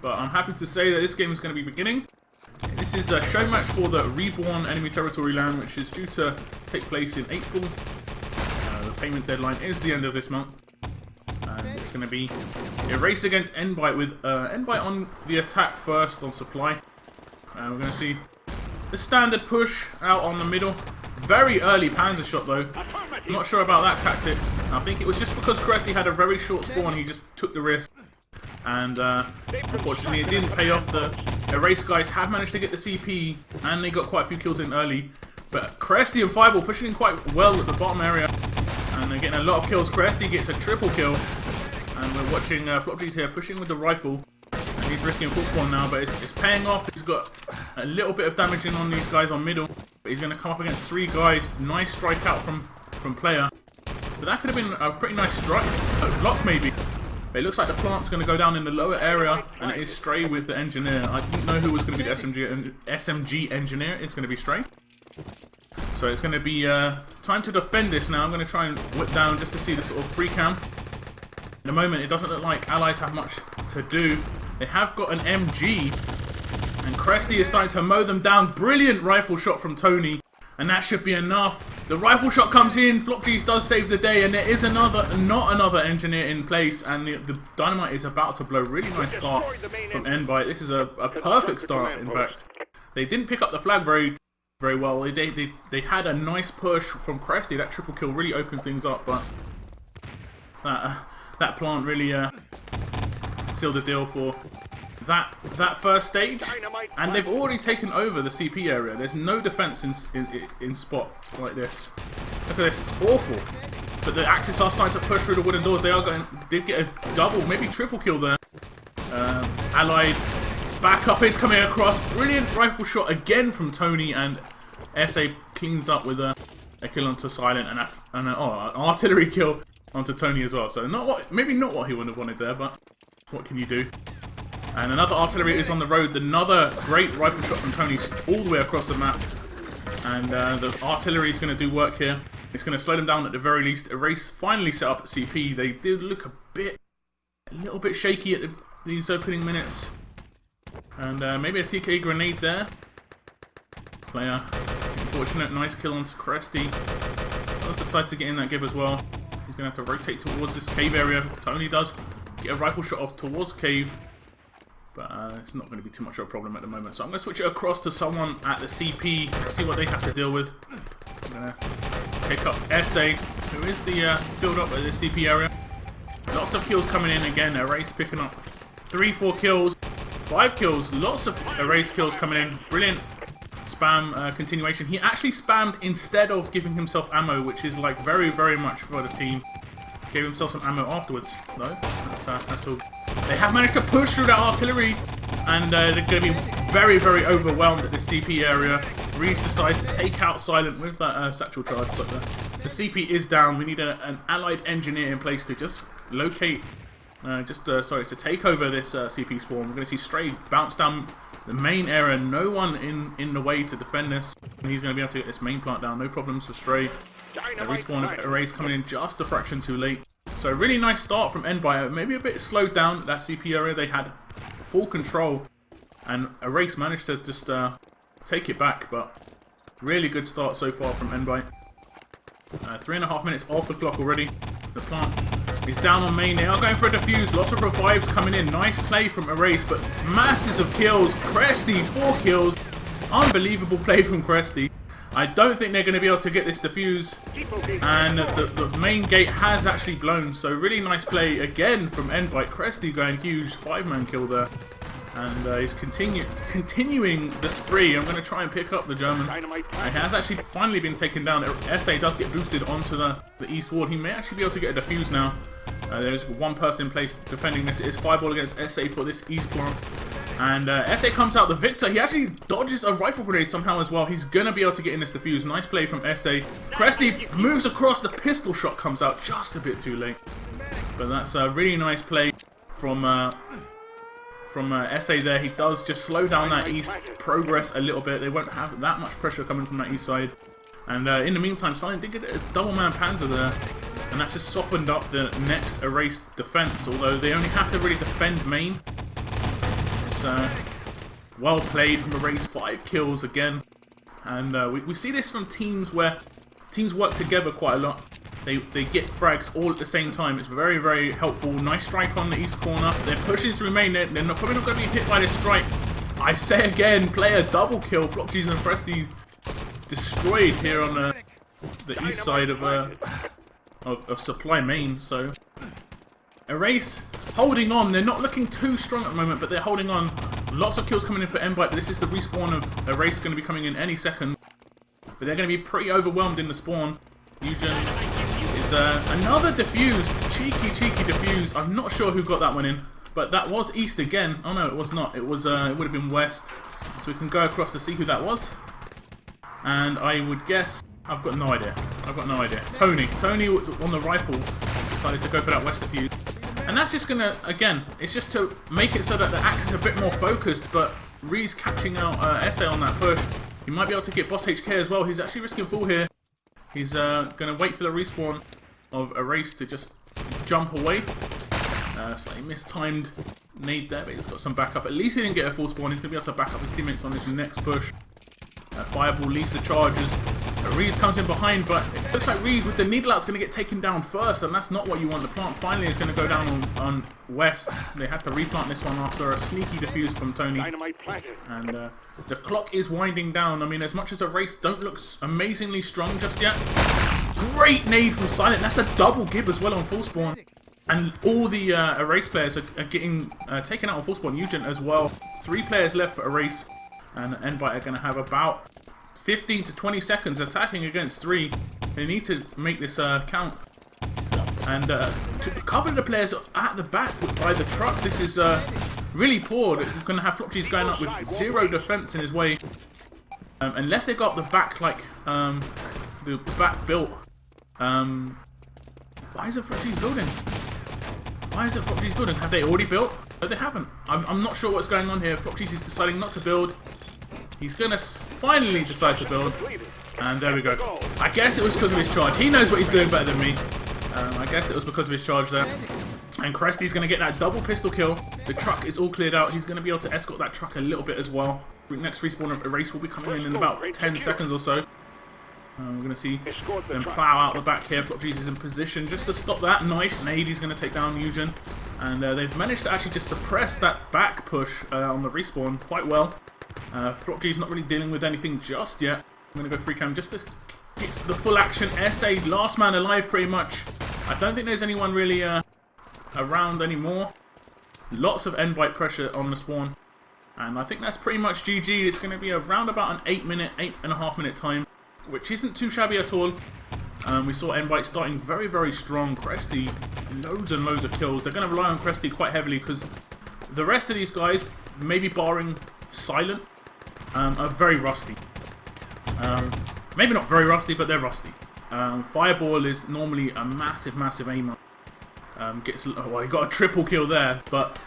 but I'm happy to say that this game is going to be beginning. This is a show match for the Reborn Enemy Territory LAN, which is due to take place in April. The payment deadline is the end of this month. And it's going to be a race against Nbyte with Nbyte on the attack first on supply. We're going to see the standard push out on the middle. Very early panzer shot though. Not sure about that tactic. I think it was just because Crossfire had a very short spawn, he just took the risk. And unfortunately it didn't pay off. The Erase guys have managed to get the CP and they got quite a few kills in early. But Crossfire and Fireball pushing in quite well at the bottom area. And they're getting a lot of kills. Crossfire gets a triple kill. And we're watching Flopg's here pushing with the rifle. And he's risking full spawn now, but it's paying off. He's got a little bit of damage in on these guys on middle. But he's going to come up against 3 guys. Nice strike out from player. But that could have been a pretty nice strike. A block maybe. But it looks like the plant's going to go down in the lower area. And it is Stray with the engineer. I didn't know who was going to be the SMG engineer. It's going to be Stray. So it's going to be time to defend this now. I'm going to try and whip down just to see the sort of free cam. At the moment, it doesn't look like allies have much to do. They have got an MG. And Crossfire is starting to mow them down. Brilliant rifle shot from Tony. And that should be enough. The rifle shot comes in. Flopg's does save the day. And there is not another engineer in place. And the dynamite is about to blow. Really nice start from Nbyte. This is a perfect start, in fact. They didn't pick up the flag very well. They had a nice push from Crossfire. That triple kill really opened things up. But that plant really sealed the deal for that first stage, and they've already taken over the CP area. There's no defense in spot like this. Look at this, it's awful. But the Axis are starting to push through the wooden doors. Did get a double, maybe triple kill there. Allied backup is coming across. Brilliant rifle shot again from Tony, and SA cleans up with a kill onto Silent and an artillery kill onto Tony as well. So maybe not what he would have wanted there, but what can you do? And another artillery is on the road. Another great rifle shot from Tony all the way across the map. And the artillery is going to do work here. It's going to slow them down at the very least. Erase finally set up at CP. They did look a little bit shaky at these opening minutes. And maybe a TK grenade there. Player, unfortunate, nice kill onto Crossfire. Does decide to get in that give as well. He's going to have to rotate towards this cave area. Tony does get a rifle shot off towards cave. But it's not going to be too much of a problem at the moment. So I'm going to switch it across to someone at the CP. See what they have to deal with. I'm going to pick up SA, who is the build-up at the CP area. Lots of kills coming in again. Erase picking up 3-4 kills. 5 kills. Lots of Erase kills coming in. Brilliant spam continuation. He actually spammed instead of giving himself ammo, which is like very, very much for the team. Gave himself some ammo afterwards, though. That's all. They have managed to push through that artillery, and they're going to be very, very overwhelmed at the CP area. Reese decides to take out Silent with that satchel charge, but the CP is down. We need an allied engineer in place to just locate, to take over this CP spawn. We're going to see Stray bounce down the main area. No one in the way to defend this. And he's going to be able to get this main plant down. No problems for Stray. The respawn of Erase coming in just a fraction too late. So really nice start from Nbyte. Maybe a bit slowed down that CP area. They had full control, and Erase managed to just take it back. But really good start so far from Nbyte. 3.5 minutes off the clock already. The plant is down on main. They are going for a defuse. Lots of revives coming in. Nice play from Erase, but masses of kills. Crossfire 4 kills. Unbelievable play from Crossfire. I don't think they're going to be able to get this defuse, and the main gate has actually blown, so really nice play again from Nbyte. Crossfire going huge, 5-man kill there, and he's continuing the spree. I'm going to try and pick up the German. It has actually finally been taken down. SA does get boosted onto the east wall. He may actually be able to get a defuse now. There's one person in place defending this. It is Fireball against SA for this east plant. And SA comes out the victor. He actually dodges a rifle grenade somehow as well. He's going to be able to get in this defuse. Nice play from SA. Crossfire moves across. The pistol shot comes out just a bit too late. But that's a really nice play from SA there. He does just slow down that east progress a little bit. They won't have that much pressure coming from that east side. And in the meantime, Silent did get a double-man panzer there. And that's just softened up the next erased defense. Although they only have to really defend main. Nice. Well played from Erase. 5 kills again. And we see this from teams where teams work together quite a lot. They get frags all at the same time. It's very, very helpful. Nice strike on the east corner. They're pushing through main. They're probably not going to be hit by this strike. I say again, player double kill. Flopcheese and Prestige destroyed here on the east side of supply main. So Erase holding on. They're not looking too strong at the moment, but they're holding on. Lots of kills coming in for Nbyte. This is the respawn of Erase going to be coming in any second. But they're going to be pretty overwhelmed in the spawn. Eugen is another defuse. Cheeky defuse. I'm not sure who got that one in. But that was east again. Oh no, it was not. It was. It would have been west. So we can go across to see who that was. And I would guess... I've got no idea. I've got no idea. Tony on the rifle decided to go for that west defuse. And that's just going to, again, it's just to make it so that the axe is a bit more focused. But Ree's catching out SA on that push. He might be able to get Boss HK as well. He's actually risking full here. He's going to wait for the respawn of Erase to just jump away. Slightly mistimed nade there, but he's got some backup. At least he didn't get a full spawn. He's going to be able to back up his teammates on this next push. Fireball leads the charges. Rees comes in behind, but it looks like Rees with the needle out's going to get taken down first, and that's not what you want. The plant finally is going to go down on west. They had to replant this one after a sneaky defuse from Tony. And the clock is winding down. I mean, as much as Erase don't look amazingly strong just yet. Great nade from Silent. That's a double gib as well on full spawn. And all the Erase players are getting taken out on full spawn. Eugen as well. 3 players left for Erase. And Nbyte are going to have about 15 to 20 seconds attacking against 3. They need to make this count. And a couple of the players are at the back by the truck. This is really poor. You're going to have Flopcheese going up with 0 defense in his way. Unless they got the back, like, the back built. Why is it Flopcheese building? Why is it Flopcheese building? Have they already built? No, they haven't. I'm not sure what's going on here. Flopcheese is deciding not to build. He's going to finally decide to build. And there we go. I guess it was because of his charge. He knows what he's doing better than me. I guess it was because of his charge there. And Cresty's going to get that double pistol kill. The truck is all cleared out. He's going to be able to escort that truck a little bit as well. Next respawn of Erase will be coming in about 10 seconds or so. We're going to see them plow out the back here. Flopcheese is in position just to stop that. Nice nade. He's going to take down Eugen. And they've managed to actually just suppress that back push on the respawn quite well. Flopcheese not really dealing with anything just yet. I'm going to go free cam just to get the full action. SA, last man alive pretty much. I don't think there's anyone really around anymore. Lots of Nbyte pressure on the spawn. And I think that's pretty much GG. It's going to be around about an 8.5 minute time, which isn't too shabby at all. We saw Nbyte starting very, very strong. Cresty, loads and loads of kills. They're going to rely on Cresty quite heavily because the rest of these guys, maybe barring Silent, are very rusty. Maybe not very rusty, but they're rusty. Fireball is normally a massive aimer. Well, he got a triple kill there, but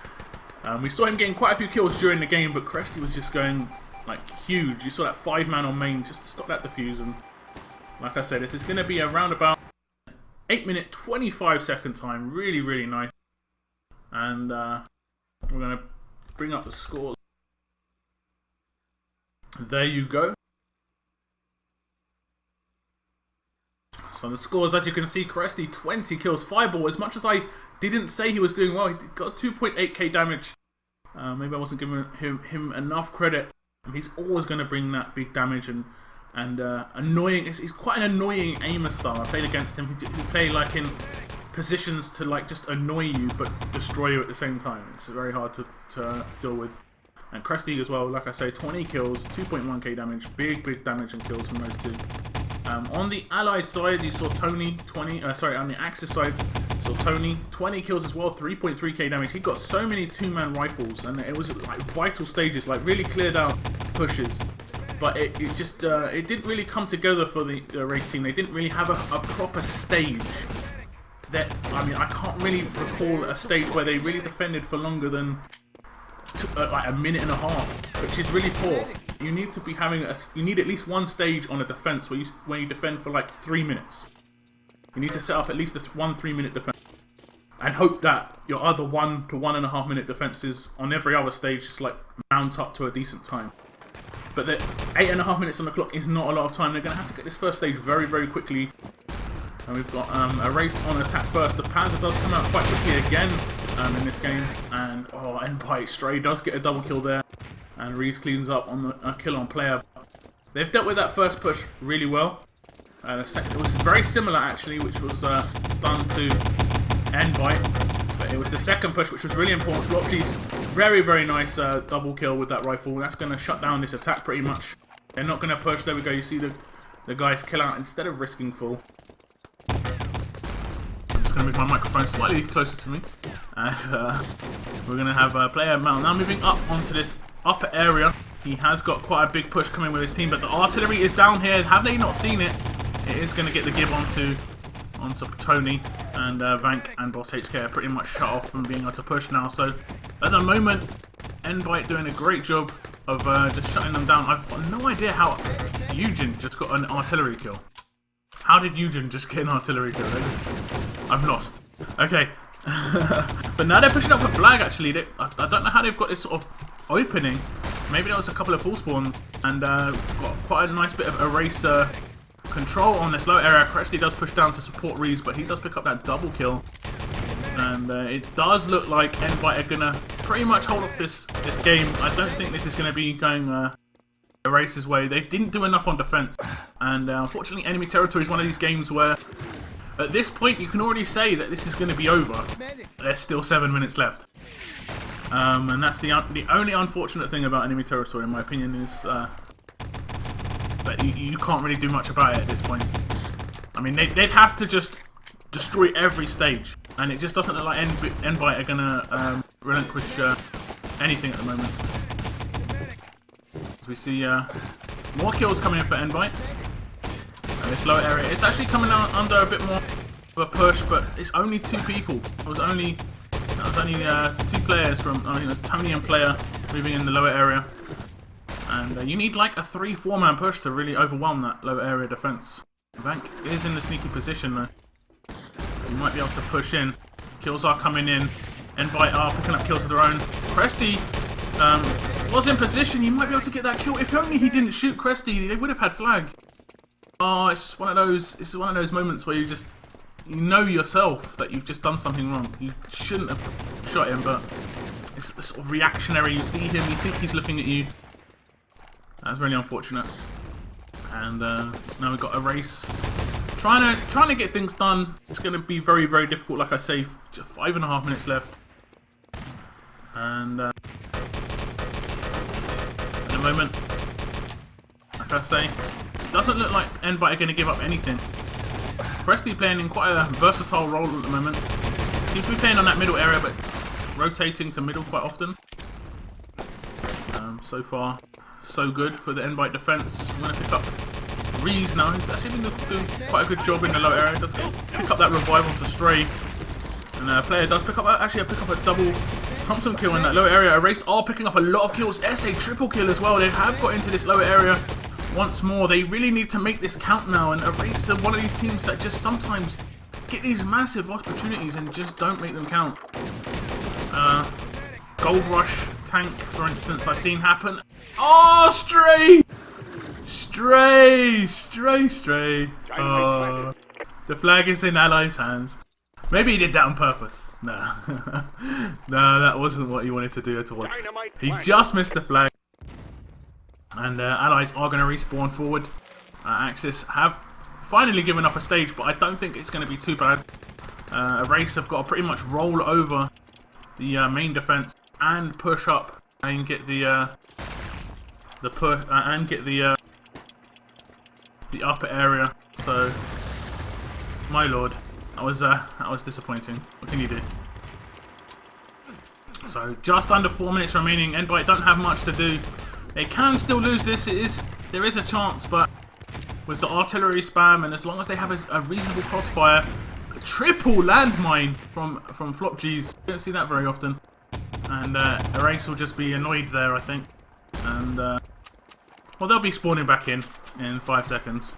we saw him getting quite a few kills during the game, but Cresty was just going like huge. You saw that 5-man on main just to stop that defuse, and like I said, this is going to be around about 8 25 second time. Really, really nice. And we're going to bring up the score. There you go. So the scores, as you can see, Cresty 20 kills. Fireball, as much as I didn't say he was doing well, he got 2.8k damage. Maybe I wasn't giving him enough credit. He's always going to bring that big damage and annoying. He's quite an annoying aimer style. I played against him. He played like in positions to like just annoy you but destroy you at the same time. It's very hard to deal with. And Cresty as well, like I say, 20 kills, 2.1k damage, big damage and kills from those two. On the allied side, you saw Tony, on the Axis side, you saw Tony, 20 kills as well, 3.3k damage. He got so many 2-man rifles, and it was like vital stages, like really cleared out pushes. But it didn't really come together for the race team. They didn't really have a proper stage. I mean, I can't really recall a stage where they really defended for longer than like a minute and a half, which is really poor. You need to be having you need at least one stage on a defense where you defend for like 3 minutes. You need to set up at least one 3-minute defense. and hope that your other 1 to 1.5 minute defenses on every other stage just like mount up to a decent time. But the 8.5 minutes on the clock is not a lot of time. They're going to have to get this first stage very, very quickly. And we've got a race on attack first. The Panzer does come out quite quickly again in this game. And Nbyte Stray does get a double kill there. And Reese cleans up on a kill on player. They've dealt with that first push really well. The second, it was very similar actually, which was done to Nbyte. But it was the second push which was really important. Flopgy's very, very nice double kill with that rifle. That's going to shut down this attack pretty much. They're not going to push. There we go. You see the guys kill out instead of risking full. I'm just going to move my microphone slightly closer to me. And we're going to have player Mal now moving up onto this upper area. He has got quite a big push coming with his team, but the artillery is down here. Have they not seen it? It is going to get the give onto Tony, and Vank and Boss HK are pretty much shut off from being able to push now. So at the moment, Nbyte doing a great job of just shutting them down. I've got no idea how Eugen just got an artillery kill. How did Eugen just get an artillery kill? I'm lost. Okay. But now they're pushing up for flag actually. I don't know how they've got this sort of opening. Maybe there was a couple of full spawn and got quite a nice bit of eraser control on this low area. Cresty does push down to support Reese, but he does pick up that double kill. And it does look like Nbyte are gonna pretty much hold off this game. I don't think this is gonna be going Eraser's way. They didn't do enough on defense, and unfortunately, enemy territory is one of these games where, at this point, you can already say that this is going to be over. There's still 7 minutes left, and that's the only unfortunate thing about enemy territory, in my opinion, is that you can't really do much about it at this point. I mean, they'd have to just destroy every stage, and it just doesn't look like Nbyte are gonna relinquish anything at the moment. As we see more kills coming in for Nbyte. This lower area, it's actually coming out under a bit more of a push, but it's only 2 people. It was only 2 players from, I think it's Tony and player moving in the lower area. And you need like a 3-4 man push to really overwhelm that lower area defense. Vank is in the sneaky position though. You might be able to push in. Kills are coming in. Nbyte are picking up kills of their own. Cresty was in position. He might be able to get that kill. If only he didn't shoot Cresty, they would have had flag. Oh, it's just one of those. It's one of those moments where you know yourself that you've just done something wrong. You shouldn't have shot him, but it's sort of reactionary. You see him, you think he's looking at you. That's really unfortunate. And now we've got a race. Trying to get things done. It's going to be very, very difficult. Like I say, just 5.5 minutes left. And at the moment, like I say, it doesn't look like Nbyte are going to give up anything. Cresty playing in quite a versatile role at the moment. Seems to be playing on that middle area, but rotating to middle quite often. So far, so good for the Nbyte defense. I'm going to pick up Reese now. He's actually been doing quite a good job in the low area. Does pick up that revival to Stray. And the player does pick up a double Thompson kill in that lower area. Erase are picking up a lot of kills. SA triple kill as well. They have got into this lower area once more. They really need to make this count now. And Erase are one of these teams that just sometimes get these massive opportunities and just don't make them count. Gold Rush tank, for instance, I've seen happen. Oh, Stray! Stray! Oh, the flag is in Allies' hands. Maybe he did that on purpose. No. No, that wasn't what he wanted to do at all. He just missed the flag. And Allies are going to respawn forward. Axis have finally given up a stage, but I don't think it's going to be too bad. Erase have got to pretty much roll over the main defense and push up and get the upper area. So, my lord, that was disappointing. What can you do? So just under 4 minutes remaining. Nbyte don't have much to do. They can still lose this. There is a chance, but with the artillery spam and as long as they have a reasonable crossfire, a triple landmine from Flopgy's. Don't see that very often. And Erase will just be annoyed there, I think. And well, they'll be spawning back in 5 seconds.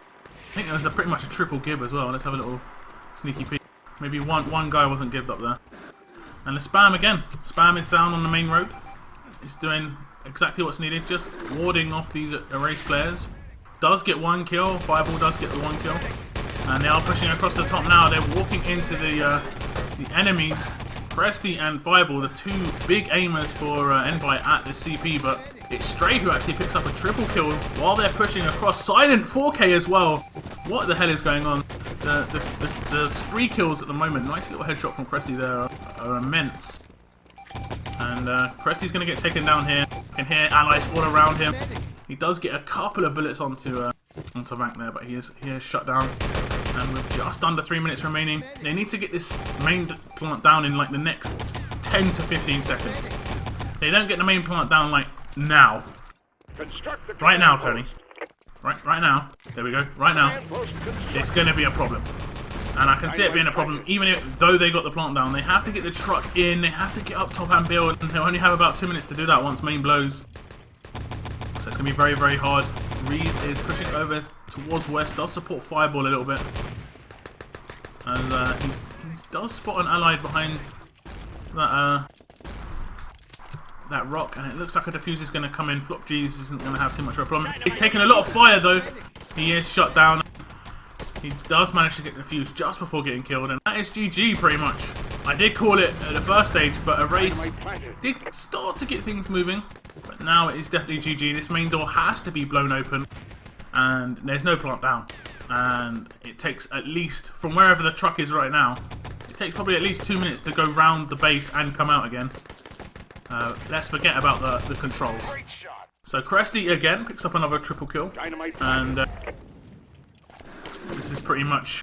I think there's pretty much a triple gib as well. Let's have a little sneaky peek. Maybe one guy wasn't gibbed up there. And the spam again. Spam is down on the main road. It's doing exactly what's needed, just warding off these erase players. Does get one kill. Fireball does get the one kill. And they are pushing across the top now. They're walking into the enemies. Presty and Fireball, the two big aimers for Nbyte at the CP, but it's Stray who actually picks up a triple kill while they're pushing across. Silent 4K as well. What the hell is going on? The spree kills at the moment. Nice little headshot from Presty there are immense. And Presty's going to get taken down here. You can hear allies all around him. He does get a couple of bullets onto Vank there, but he is shut down. And with just under 3 minutes remaining, they need to get this main plant down in like the next 10 to 15 seconds. They don't get the main plant down like now. Right now, Tony. Right now. There we go. Right now. It's going to be a problem. And I can see it being a problem, even though they got the plant down. They have to get the truck in, they have to get up top and build, and they'll only have about 2 minutes to do that once main blows. So it's going to be very, very hard. Reese is pushing over towards west, does support Fireball a little bit. And he does spot an ally behind that rock, and it looks like a defuse is going to come in. Flop G's isn't going to have too much of a problem. He's taking a lot of fire though. He is shut down. He does manage to get defused just before getting killed, and that is GG pretty much. I did call it at the first stage, but Erase did start to get things moving. But now it is definitely GG. This main door has to be blown open, and there's no plant down. And it takes at least, from wherever the truck is right now, it takes probably at least 2 minutes to go round the base and come out again. Let's forget about the controls. So Cresty again picks up another triple kill, and this is pretty much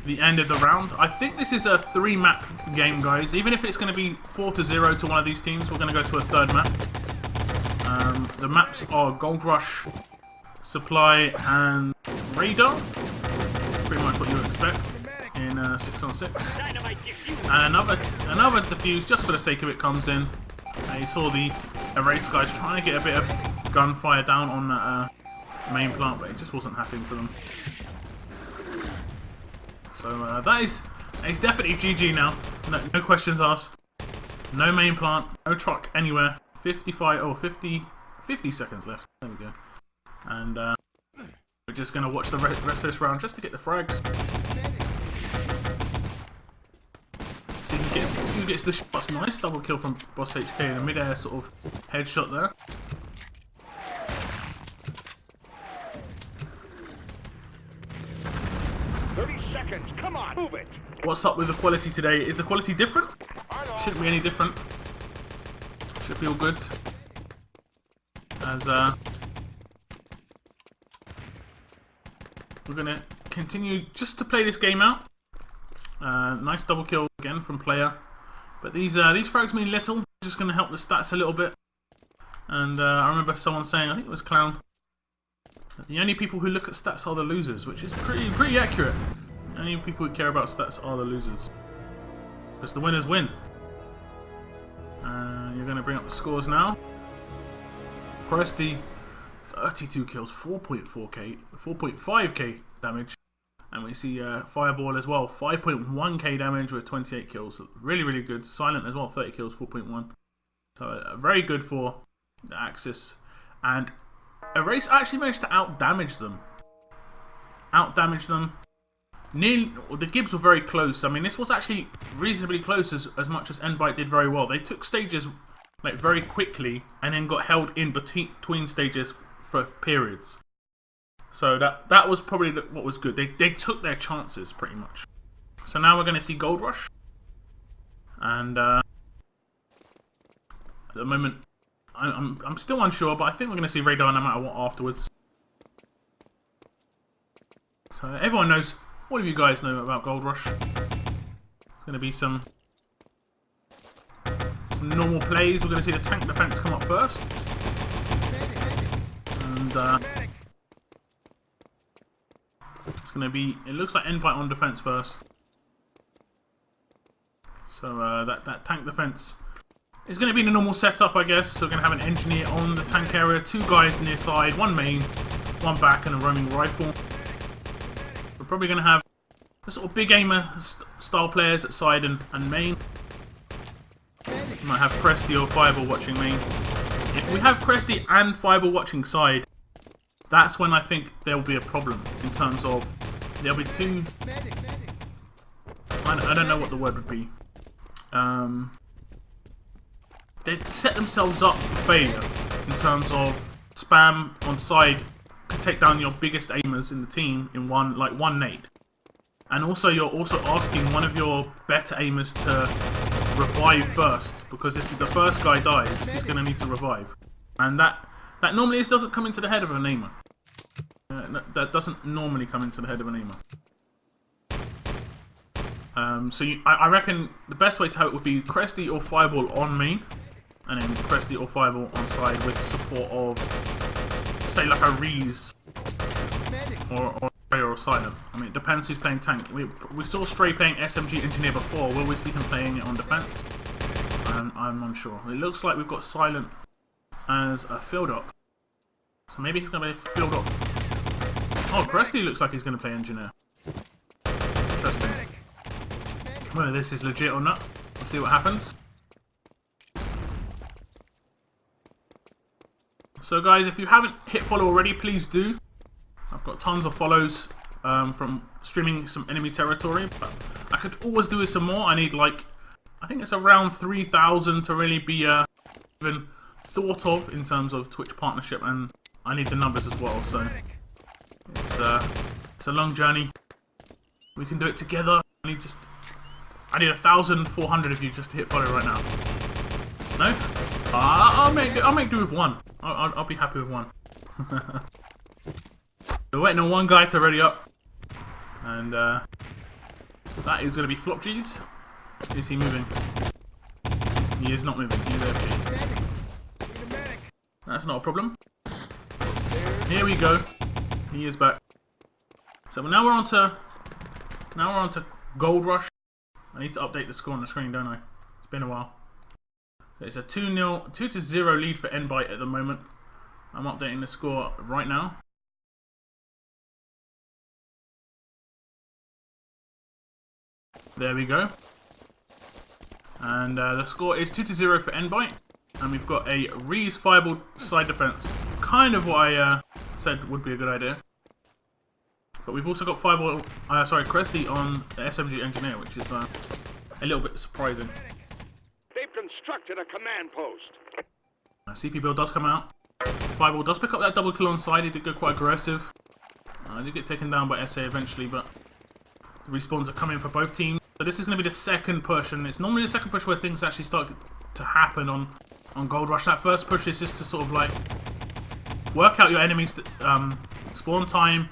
the end of the round. I think this is a 3-map game, guys. Even if it's going to be 4-0 to one of these teams, we're going to go to a third map. The maps are Gold Rush, Supply, and Radar. Pretty much what you would expect in 6-on-6. And another defuse, just for the sake of it, comes in. You saw the Erase guys trying to get a bit of gunfire down on that main plant, but it just wasn't happening for them. So that is definitely GG now. No questions asked. No main plant, no truck anywhere. 50 seconds left. There we go. And we're just going to watch the rest of this round just to get the frags. See who gets the shots. Nice double kill from Boss HK in a mid-air sort of headshot there. Come on, move it. What's up with the quality today? Is the quality different? Shouldn't be any different. Should be all good. As we're gonna continue just to play this game out. Nice double kill again from player, but these frags mean little. Just gonna help the stats a little bit. And I remember someone saying, I think it was Clown, that the only people who look at stats are the losers, which is pretty accurate. The only people who care about stats are the losers, because the winners win. You're going to bring up the scores now. Presty, 32 kills, 4.5k damage. And we see Fireball as well, 5.1k damage with 28 kills. Really, really good. Silent as well, 30 kills, 4.1. So very good for the Axis. And Erase actually managed to out-damage them. The Gibbs were very close. I mean, this was actually reasonably close as much as Nbyte did very well. They took stages like very quickly and then got held in between stages for periods. So that was probably what was good. They took their chances pretty much. So now we're going to see Gold Rush. And at the moment, I'm still unsure, but I think we're going to see Radar no matter what afterwards. So everyone knows. What do you guys know about Gold Rush? It's going to be some normal plays. We're going to see the tank defense come up first. And it's going to be, it looks like Nbyte on defense first. So that tank defense is going to be the normal setup, I guess. So we're going to have an engineer on the tank area, 2 guys near side, 1 main, 1 back, and a roaming rifle. We're probably going to have the sort of big aimer style players at side and main. You might have Cresty or Fireball watching main. If we have Cresty and Fireball watching side, that's when I think there will be a problem in terms of there'll be two. I don't know what the word would be. They set themselves up for failure in terms of spam on side could take down your biggest aimers in the team in one nade. And also you're also asking one of your better aimers to revive first, because if the first guy dies, he's going to need to revive. And that normally doesn't come into the head of an aimer. That doesn't normally come into the head of an aimer. I reckon the best way to have it would be Cresty or Fireball on main, and then Cresty or Fireball on side with support of, say, like a Reese or Stray or Silent. I mean, it depends who's playing tank. We saw Stray playing SMG Engineer before. Will we see him playing it on defense? I'm unsure. It looks like we've got Silent as a field op, so maybe he's going to be field op. Oh, Cresty looks like he's going to play Engineer. Interesting. Whether this is legit or not, we'll see what happens. So guys, if you haven't hit follow already, please do. I've got tons of follows from streaming some enemy territory, but I could always do with some more. I need like, I think it's around 3,000 to really be even thought of in terms of Twitch partnership, and I need the numbers as well, so it's a long journey. We can do it together. I need 1,400 of you just to hit follow right now. No? I'll make do with one. I'll be happy with one. We're waiting on one guy to ready up, and that is going to be Flop G's. Is he moving? He is not moving. He's AFK. That's not a problem. Here we go. He is back. So now we're on to Gold Rush. I need to update the score on the screen, don't I? It's been a while. So it's a 2-0 lead for Nbyte at the moment. I'm updating the score right now. There we go. And the score is 2-0 for Nbyte. And we've got a Reese Fireball side defense. Kind of what I said would be a good idea. But we've also got Cresty on the SMG Engineer, which is a little bit surprising. They've constructed a command post. CP build does come out. Fireball does pick up that double kill on side. He did go quite aggressive. Did get taken down by SA eventually, but the respawns are coming for both teams. So this is going to be the second push, and it's normally the second push where things actually start to happen on Gold Rush. That first push is just to sort of like work out your enemies' spawn time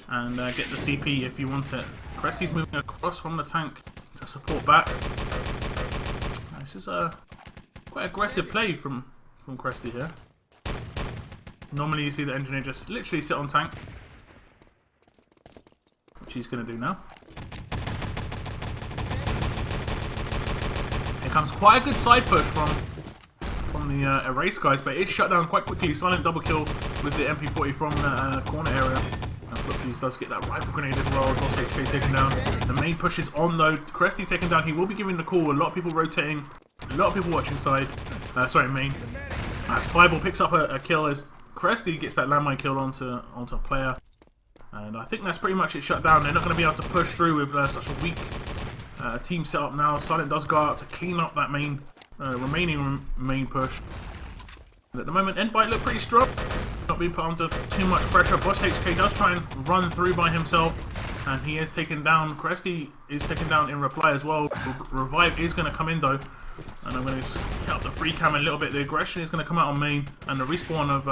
and get the CP if you want it. Cresty's moving across from the tank to support back. This is a quite aggressive play from Cresty here. Normally you see the Engineer just literally sit on tank, which he's going to do now. Here comes quite a good side push from the Erase guys, but it's shut down quite quickly. Silent double kill with the MP40 from the corner area. And Floppies does get that rifle grenade as well. Boss HK taken down. The main push is on though. Cresty taken down. He will be giving the call. A lot of people rotating. A lot of people watching side. Sorry, main. As Fireball picks up a kill as Cresty gets that landmine kill onto a player. And I think that's pretty much it shut down. They're not going to be able to push through with such a weak team setup now. Silent does go out to clean up that remaining main push. And at the moment, Nbyte look pretty strong. Not being put under too much pressure. Boss HK does try and run through by himself. And he is taken down. Cresty is taken down in reply as well. Revive is going to come in though. And I'm going to hit up the free cam a little bit. The aggression is going to come out on main. And the respawn of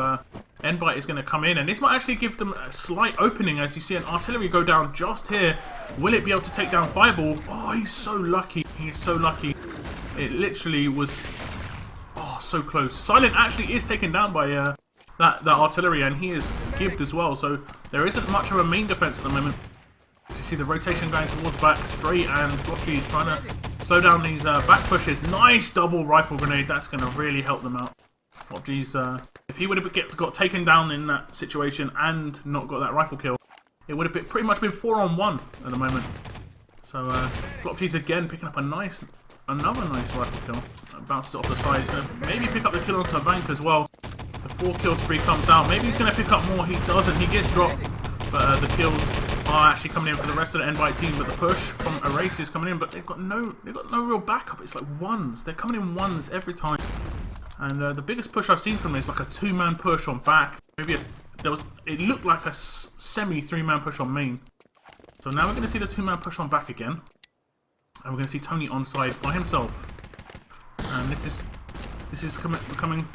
Nbyte is going to come in. And this might actually give them a slight opening as you see an artillery go down just here. Will it be able to take down Fireball? Oh, he's so lucky. He is so lucky. It literally was so close. Silent actually is taken down by that artillery, and he is gibbed as well. So there isn't much of a main defense at the moment. As you see the rotation going towards back, Straight and Flocky is trying to slow down these back pushes. Nice double rifle grenade. That's going to really help them out. Flopgy's, if he would have got taken down in that situation and not got that rifle kill, it would have pretty much been 4-on-1 at the moment. So Flopsy's again picking up another nice rifle kill. Bounces it off the side. So maybe pick up the kill onto Vank as well. The 4 kill spree comes out. Maybe he's going to pick up more. He doesn't. He gets dropped. But the kills are actually coming in for the rest of the Nbyte team. But the push from Erase is coming in. But they've got no real backup. It's like ones. They're coming in ones every time. And the biggest push I've seen from them is like a 2-man push on back. Maybe it looked like a semi 3-man push on main. So now we're going to see the 2-man push on back again. And we're going to see Tony on side by himself. And this is becoming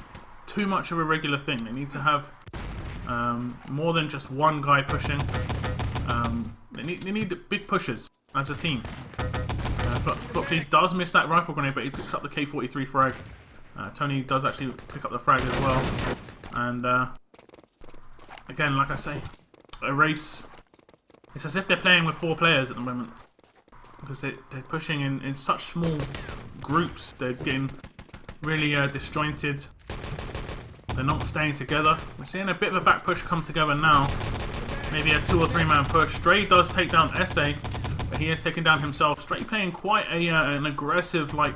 too much of a regular thing. They need to have more than just one guy pushing. They need big pushes as a team. Flopsy does miss that rifle grenade, but he picks up the K43 frag. Tony does actually pick up the frag as well. And again, like I say, Erase. It's as if they're playing with 4 players at the moment. Because they're pushing in such small groups. They're getting really disjointed. They're not staying together. We're seeing a bit of a back push come together now. Maybe a 2 or 3-man push. Stray does take down SA, but he is taking down himself. Stray playing quite an aggressive, like,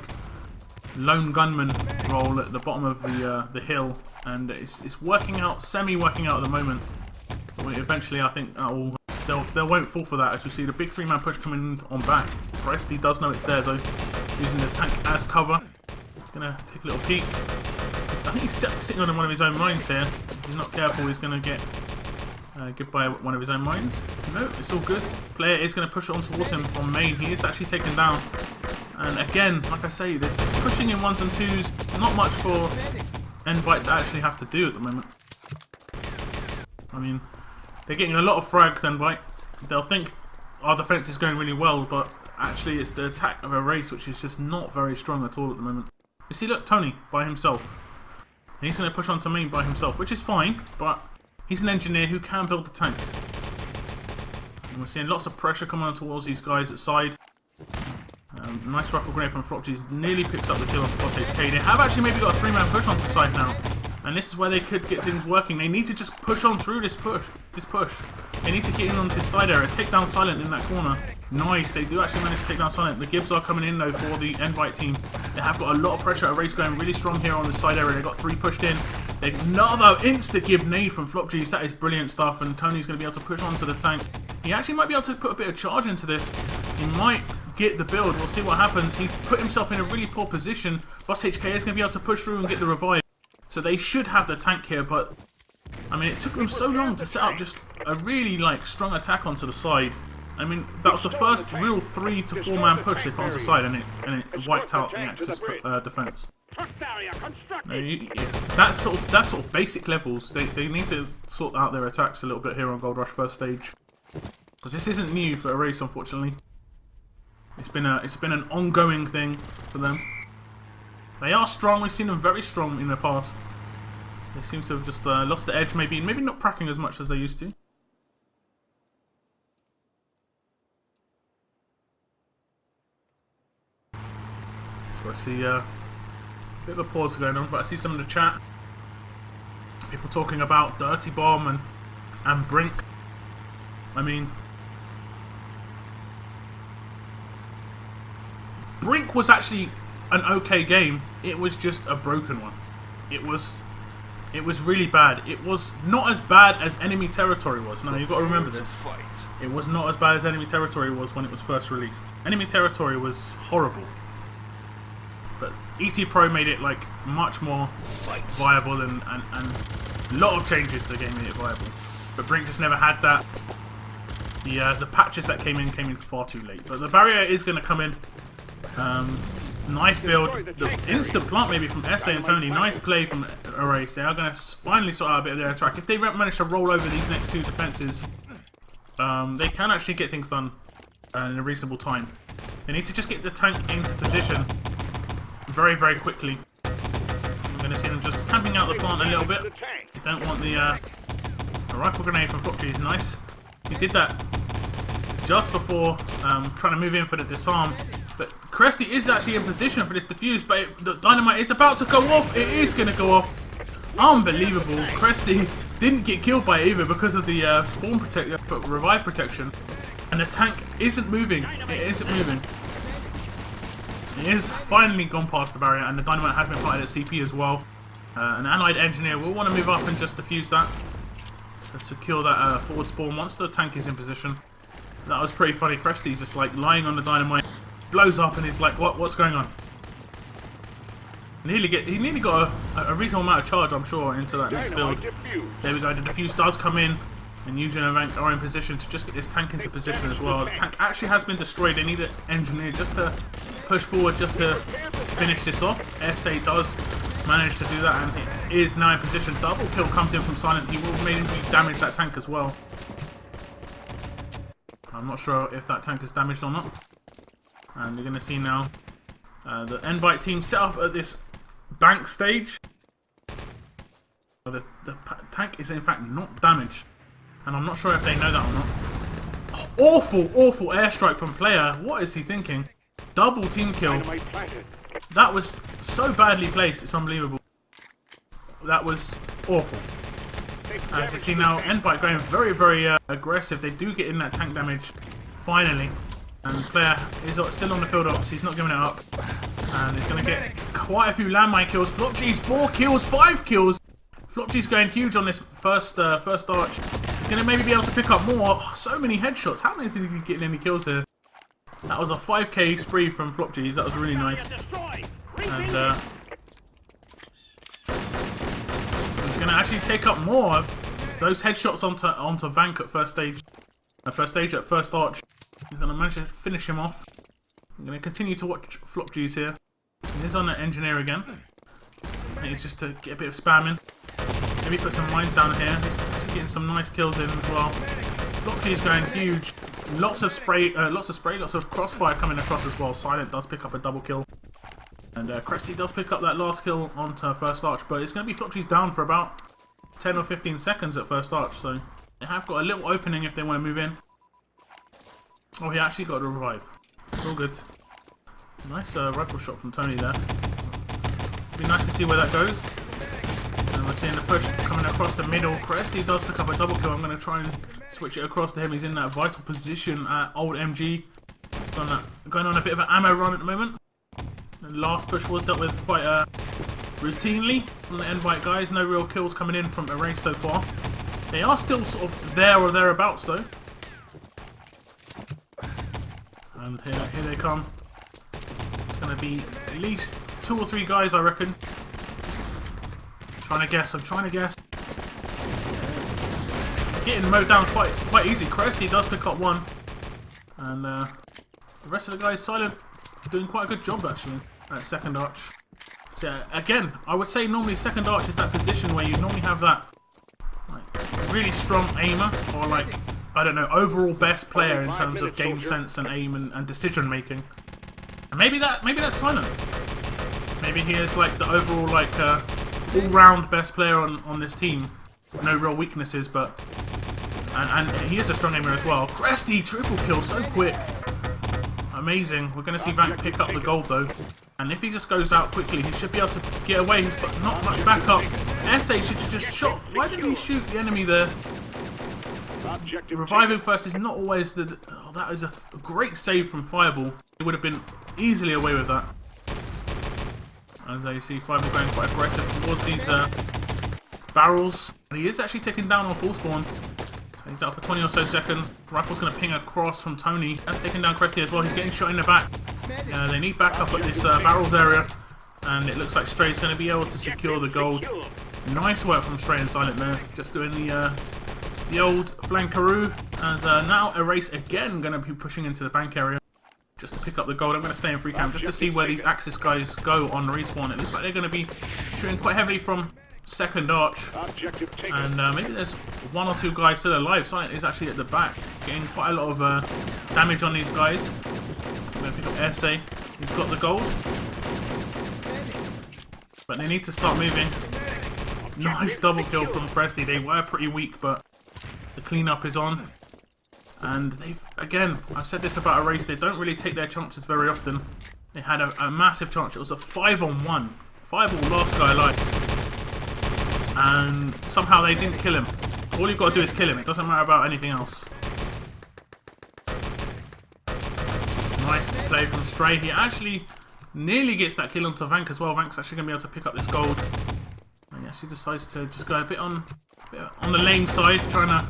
lone gunman role at the bottom of the hill. And it's working out, semi-working out at the moment. But eventually, I think they won't fall for that, as we see the big 3-man push coming on back. Presty does know it's there though, using the tank as cover. He's gonna take a little peek. I think he's sitting on one of his own mines here. If he's not careful, he's gonna get get by one of his own mines. No, it's all good. Player is gonna push it on towards him on main. He is actually taken down. And again, like I say, they're just pushing in 1s and 2s. Not much for Nbyte to actually have to do at the moment. I mean, they're getting a lot of frags, Nbyte. They'll think our defense is going really well, but actually it's the attack of Erase which is just not very strong at all at the moment. You see, look, Tony by himself. And he's going to push onto main by himself, which is fine, but he's an engineer who can build the tank. And we're seeing lots of pressure coming on towards these guys at side. Nice rifle grenade from Flopsy's nearly picks up the kill onto Boss HK. They have actually maybe got a 3-man push onto side now. And this is where they could get things working. They need to just push on through this push. They need to get in onto his side area. Take down Silent in that corner. Nice. They do actually manage to take down Silent. The Gibbs are coming in though for the Nbyte team. They have got a lot of pressure. Erase going really strong here on the side area. They got 3 pushed in. Another insta-Gib nade from Flopsy's. That is brilliant stuff. And Tony's going to be able to push onto the tank. He actually might be able to put a bit of charge into this. He might get the build. We'll see what happens. He's put himself in a really poor position. Boss HK is going to be able to push through and get the revive. So they should have the tank here, but I mean, it took them so long to set up just a really strong attack onto the side. I mean, that was the first real 3 to 4-man push they put onto the side, and it wiped out the Axis defense. That's sort of basic levels. They need to sort out their attacks a little bit here on Gold Rush first stage, because this isn't new for Erase, unfortunately. It's been an ongoing thing for them. They are strong. We've seen them very strong in the past. They seem to have just lost the edge, maybe not cracking as much as they used to. So I see a bit of a pause going on, but I see some of the chat. People talking about Dirty Bomb and Brink. I mean, Brink was actually an okay game. It was just a broken one. It was really bad. It was not as bad as Enemy Territory was. Now, you've got to remember this. It was not as bad as Enemy Territory was when it was first released. Enemy Territory was horrible. But ET Pro made it much more viable, and a lot of changes to the game made it viable. But Brink just never had that. The patches that came in far too late. But the barrier is going to come in. Nice build. The instant plant maybe from SA and Tony. Nice play from Erase. They are going to finally sort out a bit of their attack. If they manage to roll over these next 2 defenses, they can actually get things done in a reasonable time. They need to just get the tank into position very, very quickly. I'm going to see them just camping out the plant a little bit. They don't want the rifle grenade from Flopsy. Nice. He did that just before trying to move in for the disarm. But Cresty is actually in position for this defuse, but the dynamite is about to go off. It is going to go off. Unbelievable. Cresty didn't get killed by it either because of the spawn revive protection. And the tank isn't moving. It isn't moving. It is finally gone past the barrier, and the dynamite has been planted at CP as well. An allied engineer will want to move up and just defuse that to secure that forward spawn once the tank is in position. That was pretty funny. Cresty's just like lying on the dynamite, blows up, and he's like, "What's going on?" He nearly got a reasonable amount of charge, I'm sure, into that next build. There we go. The defuse does come in, and Eugene and Rank are in position to just get this tank into position as well. The tank actually has been destroyed. They need an engineer just to push forward, just to finish this off. SA does manage to do that, and it is now in position. Double kill comes in from Silent. He will maybe damage that tank as well. I'm not sure if that tank is damaged or not. And you're going to see now the Nbyte team set up at this bank stage. The tank is in fact not damaged, and I'm not sure if they know that or not. Oh, awful airstrike from player. What is he thinking? Double team kill. That was so badly placed, it's unbelievable. That was awful. As you see now, Nbyte going very aggressive. They do get in that tank damage, finally. And the player is still on the field ops, he's not giving it up. And he's going to get quite a few landmine kills. Flopgy's 4 kills, 5 kills. Flopgy's going huge on this first arch. He's going to maybe be able to pick up more. Oh, so many headshots. How many is he getting any kills here? That was a 5k spree from Flopgy's. That was really nice. And he's going to actually take up more of those headshots onto Vank at first stage. At first arch. He's going to manage to finish him off. I'm going to continue to watch Flopgy's here. He is on the engineer again. And he's just to get a bit of spamming. Maybe put some mines down here. He's getting some nice kills in as well. Flopgy's going huge. Lots of crossfire coming across as well. Silent does pick up a double kill. And Cresty does pick up that last kill onto first arch. But it's going to be Flopgy's down for about 10 or 15 seconds at first arch. So they have got a little opening if they want to move in. Oh, he actually got a revive. It's all good. Nice rifle shot from Tony there. Be nice to see where that goes. And we're seeing the push coming across the middle. Cresty does pick up a double kill. I'm going to try and switch it across to him. He's in that vital position at old MG. Going on a bit of an ammo run at the moment. The last push was dealt with quite routinely from the Nbyte guys. No real kills coming in from Erase so far. They are still sort of there or thereabouts though. And here they come. It's going to be at least 2 or 3 guys, I reckon. I'm trying to guess. Getting mowed down quite easy. Cresty does pick up one. And the rest of the guys, Silent, doing quite a good job actually at second arch. So yeah, again, I would say normally second arch is that position where you normally have that like really strong aimer, or like, I don't know, overall best player in terms of game sense and aim and decision making. And maybe that's Silent. Maybe he is like the overall like all-round best player on this team. No real weaknesses, but and he is a strong aimer as well. Cresty triple kill so quick. Amazing. We're going to see Vank pick up the gold though. And if he just goes out quickly, he should be able to get away. He's got not much backup. SA should have just shot. Why didn't he shoot the enemy there? Reviving first is not always the... Oh, that is a great save from Fireball. He would have been easily away with that. As you see, Fireball going quite aggressive towards these barrels. And he is actually taken down on full spawn. So he's out for 20 or so seconds. Rifle's going to ping across from Tony. That's taking down Cresty as well. He's getting shot in the back. They need backup at this barrels area. And it looks like Stray's going to be able to secure the gold. Nice work from Stray and Silent there. Just doing the old flankaroo. And now Erase again going to be pushing into the bank area just to pick up the gold. I'm going to stay in free cam just to see where these Axis guys go on respawn. It looks like they're going to be shooting quite heavily from second arch. And maybe there's 1 or 2 guys still alive. Silent is actually at the back, getting quite a lot of damage on these guys. I'm going to pick up SA. He's got the gold. But they need to start moving. Nice double kill from Cresty. They were pretty weak, but the cleanup is on. And they've, again, I've said this about Erase, they don't really take their chances very often. They had a massive chance. It was a 5-on-1. Fireball last guy alive. And somehow they didn't kill him. All you've got to do is kill him. It doesn't matter about anything else. play from Stray. He actually nearly gets that kill onto Vank as well. Vank's actually going to be able to pick up this gold. And he actually decides to just go a bit on the lame side, trying to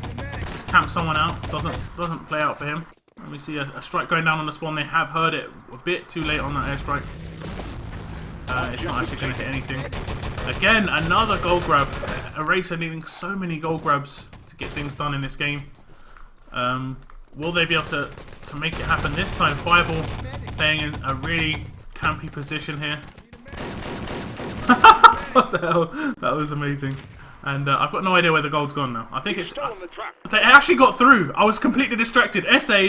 just camp someone out. Doesn't play out for him. And we see a strike going down on the spawn. They have heard it a bit too late on that airstrike. It's not actually going to hit anything. Again, another gold grab. Eraser needing so many gold grabs to get things done in this game. Will they be able to make it happen this time? Fireball playing in a really campy position here. What the hell? That was amazing. And I've got no idea where the gold's gone now. I think it's... They actually got through. I was completely distracted. SA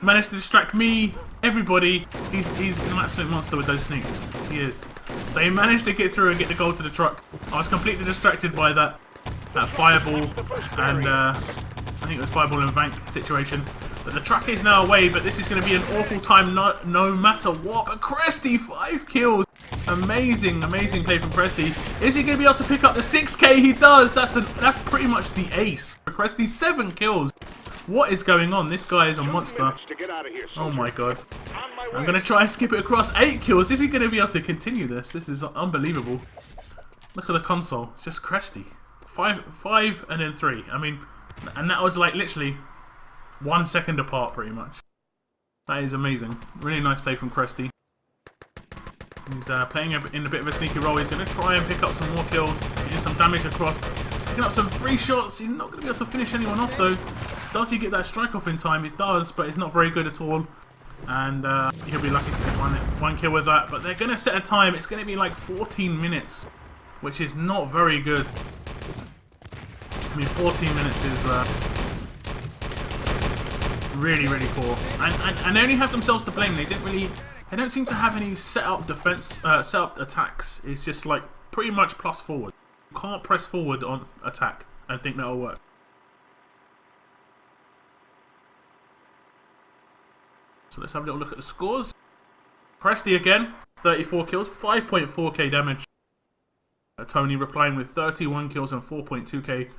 managed to distract me, everybody. He's an absolute monster with those sneaks. He is. So he managed to get through and get the gold to the truck. I was completely distracted by that fireball and I think it was fireball and Vank situation. But the truck is now away, but this is going to be an awful time no matter what. But Cresty, 5 kills. Amazing, amazing play from Cresty. Is he going to be able to pick up the 6k? He does. That's pretty much the ace. Cresty, 7 kills. What is going on? This guy is a monster. Oh my god. I'm going to try and skip it across. 8 kills. Is he going to be able to continue this? This is unbelievable. Look at the console. It's just Cresty. 5 and then 3. I mean, and that was like literally 1 second apart pretty much. That is amazing. Really nice play from Cresty. He's playing in a bit of a sneaky role. He's going to try and pick up some more kills. Getting some damage across. Picking up some free shots. He's not going to be able to finish anyone off though. Does he get that strike off in time? It does, but it's not very good at all. And he'll be lucky to get one kill with that. But they're going to set a time. It's going to be like 14 minutes, which is not very good. I mean, 14 minutes is really, really poor. And they only have themselves to blame. They don't seem to have any set up attacks. It's just like pretty much plus forward. You can't press forward on attack and think that'll work. So let's have a little look at the scores. Cresty again, 34 kills, 5.4k damage. Tony replying with 31 kills and 4.2k.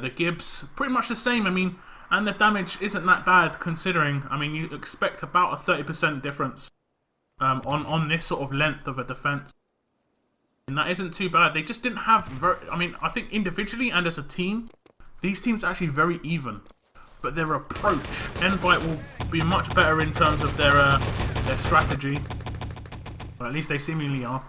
The Gibbs, pretty much the same. I mean, and the damage isn't that bad considering. I mean, you expect about a 30% difference on this sort of length of a defense. And that isn't too bad. They just didn't have I mean, I think individually and as a team, these teams are actually very even. But their approach, Nbyte will be much better in terms of their strategy. Or at least they seemingly are.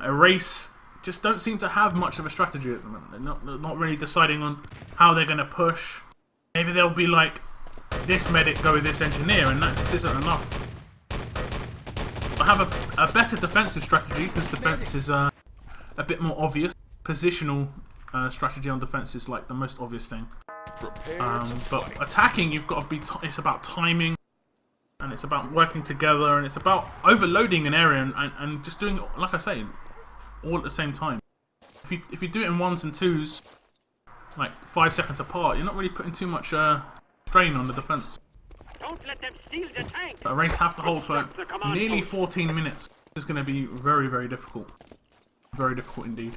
Erase just don't seem to have much of a strategy at the moment. They're not really deciding on how they're going to push. Maybe they'll be like, this medic go with this engineer, and that just isn't enough. I have a better defensive strategy, because defense is a bit more obvious. Positional strategy on defense is like the most obvious thing. But attacking, you've got to be. It's about timing, and it's about working together, and it's about overloading an area and just doing, like I say, all at the same time. If you do it in 1s and 2s, like 5 seconds apart, you're not really putting too much strain on the defense. Don't let them steal the tank. But Erase have to hold for nearly 14 minutes. This is going to be very, very difficult. Very difficult indeed.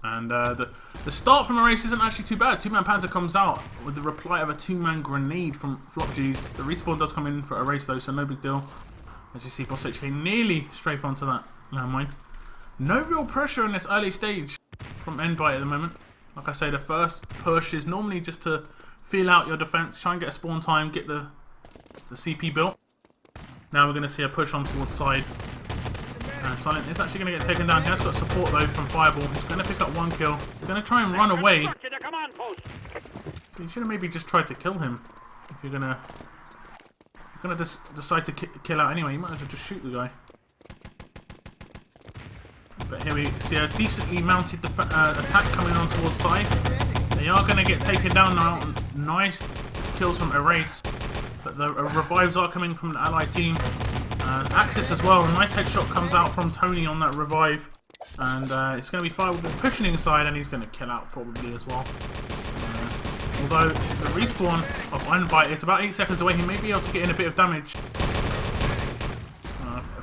And the start from Erase isn't actually too bad. 2-man Panzer comes out with the reply of a 2-man grenade from FlopG's. The respawn does come in for Erase though, so no big deal. As you see, Boss HK nearly strafe onto that landmine. No real pressure in this early stage from Nbyte at the moment. Like I say, the first push is normally just to feel out your defense, try and get a spawn time, get the CP built. Now we're going to see a push on towards side. Silent is actually going to get taken down. He has got support though from Fireball. He's going to pick up 1 kill. He's going to try and run away. So you should have maybe just tried to kill him. If you're going to decide to kill out anyway, you might as well just shoot the guy. But here we see a decently mounted attack coming on towards side. They are going to get taken down now. Nice kills from Erase. But the revives are coming from the ally team. Axis as well. A nice headshot comes out from Tony on that revive. And it's going to be Fireball pushing inside, and he's going to kill out probably as well. Although the respawn of Nbyte is about 8 seconds away, he may be able to get in a bit of damage.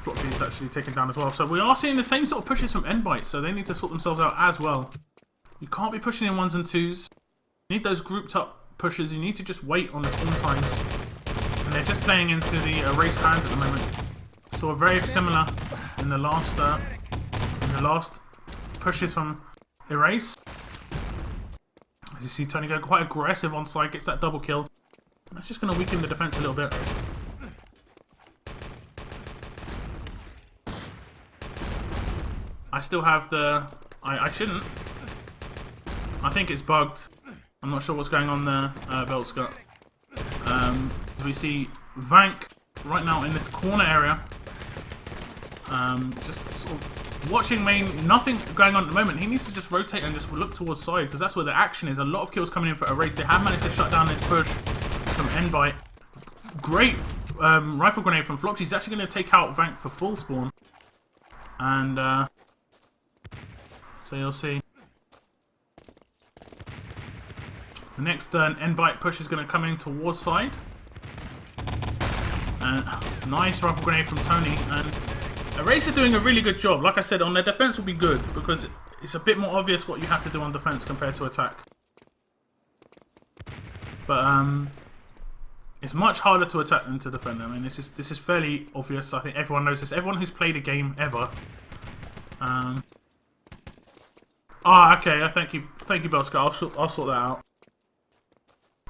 FlopG is actually taken down as well. So we are seeing the same sort of pushes from Nbyte, so they need to sort themselves out as well. You can't be pushing in 1s and 2s. You need those grouped up pushers, you need to just wait on the spawn times. And they're just playing into the erase hands at the moment. So very similar in the last pushes from erase. As you see Tony go quite aggressive on side, gets that double kill. That's just going to weaken the defense a little bit. I still have the... I shouldn't. I think it's bugged. I'm not sure what's going on there, Veltscott. We see Vank right now in this corner area. Just sort of watching main, nothing going on at the moment. He needs to just rotate and just look towards side, because that's where the action is. A lot of kills coming in for erase. They have managed to shut down this push from Nbyte. Great rifle grenade from Flopsy. He's actually going to take out Vank for full spawn. And so you'll see. The next Nbyte push is going to come in towards side. And nice rifle grenade from Tony. And erase are doing a really good job. Like I said, on their defense will be good, because it's a bit more obvious what you have to do on defense compared to attack. But it's much harder to attack than to defend. I mean, this is fairly obvious. I think everyone knows this. Everyone who's played a game ever. Okay. Thank you, Belska. I'll sort that out.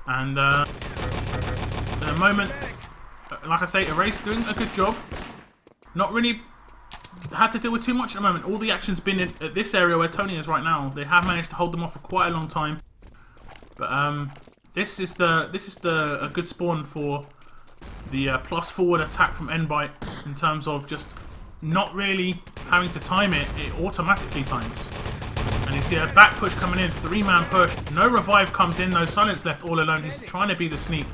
And at the moment, like I say, erase doing a good job. Not really had to deal with too much at the moment. All the action's been at this area where Tony is right now. They have managed to hold them off for quite a long time. But this is a good spawn for the plus forward attack from Nbyte, in terms of just not really having to time it. It automatically times. And you see a back push coming in, 3-man push. No revive comes in, no silence left all alone. He's trying to be the sneak.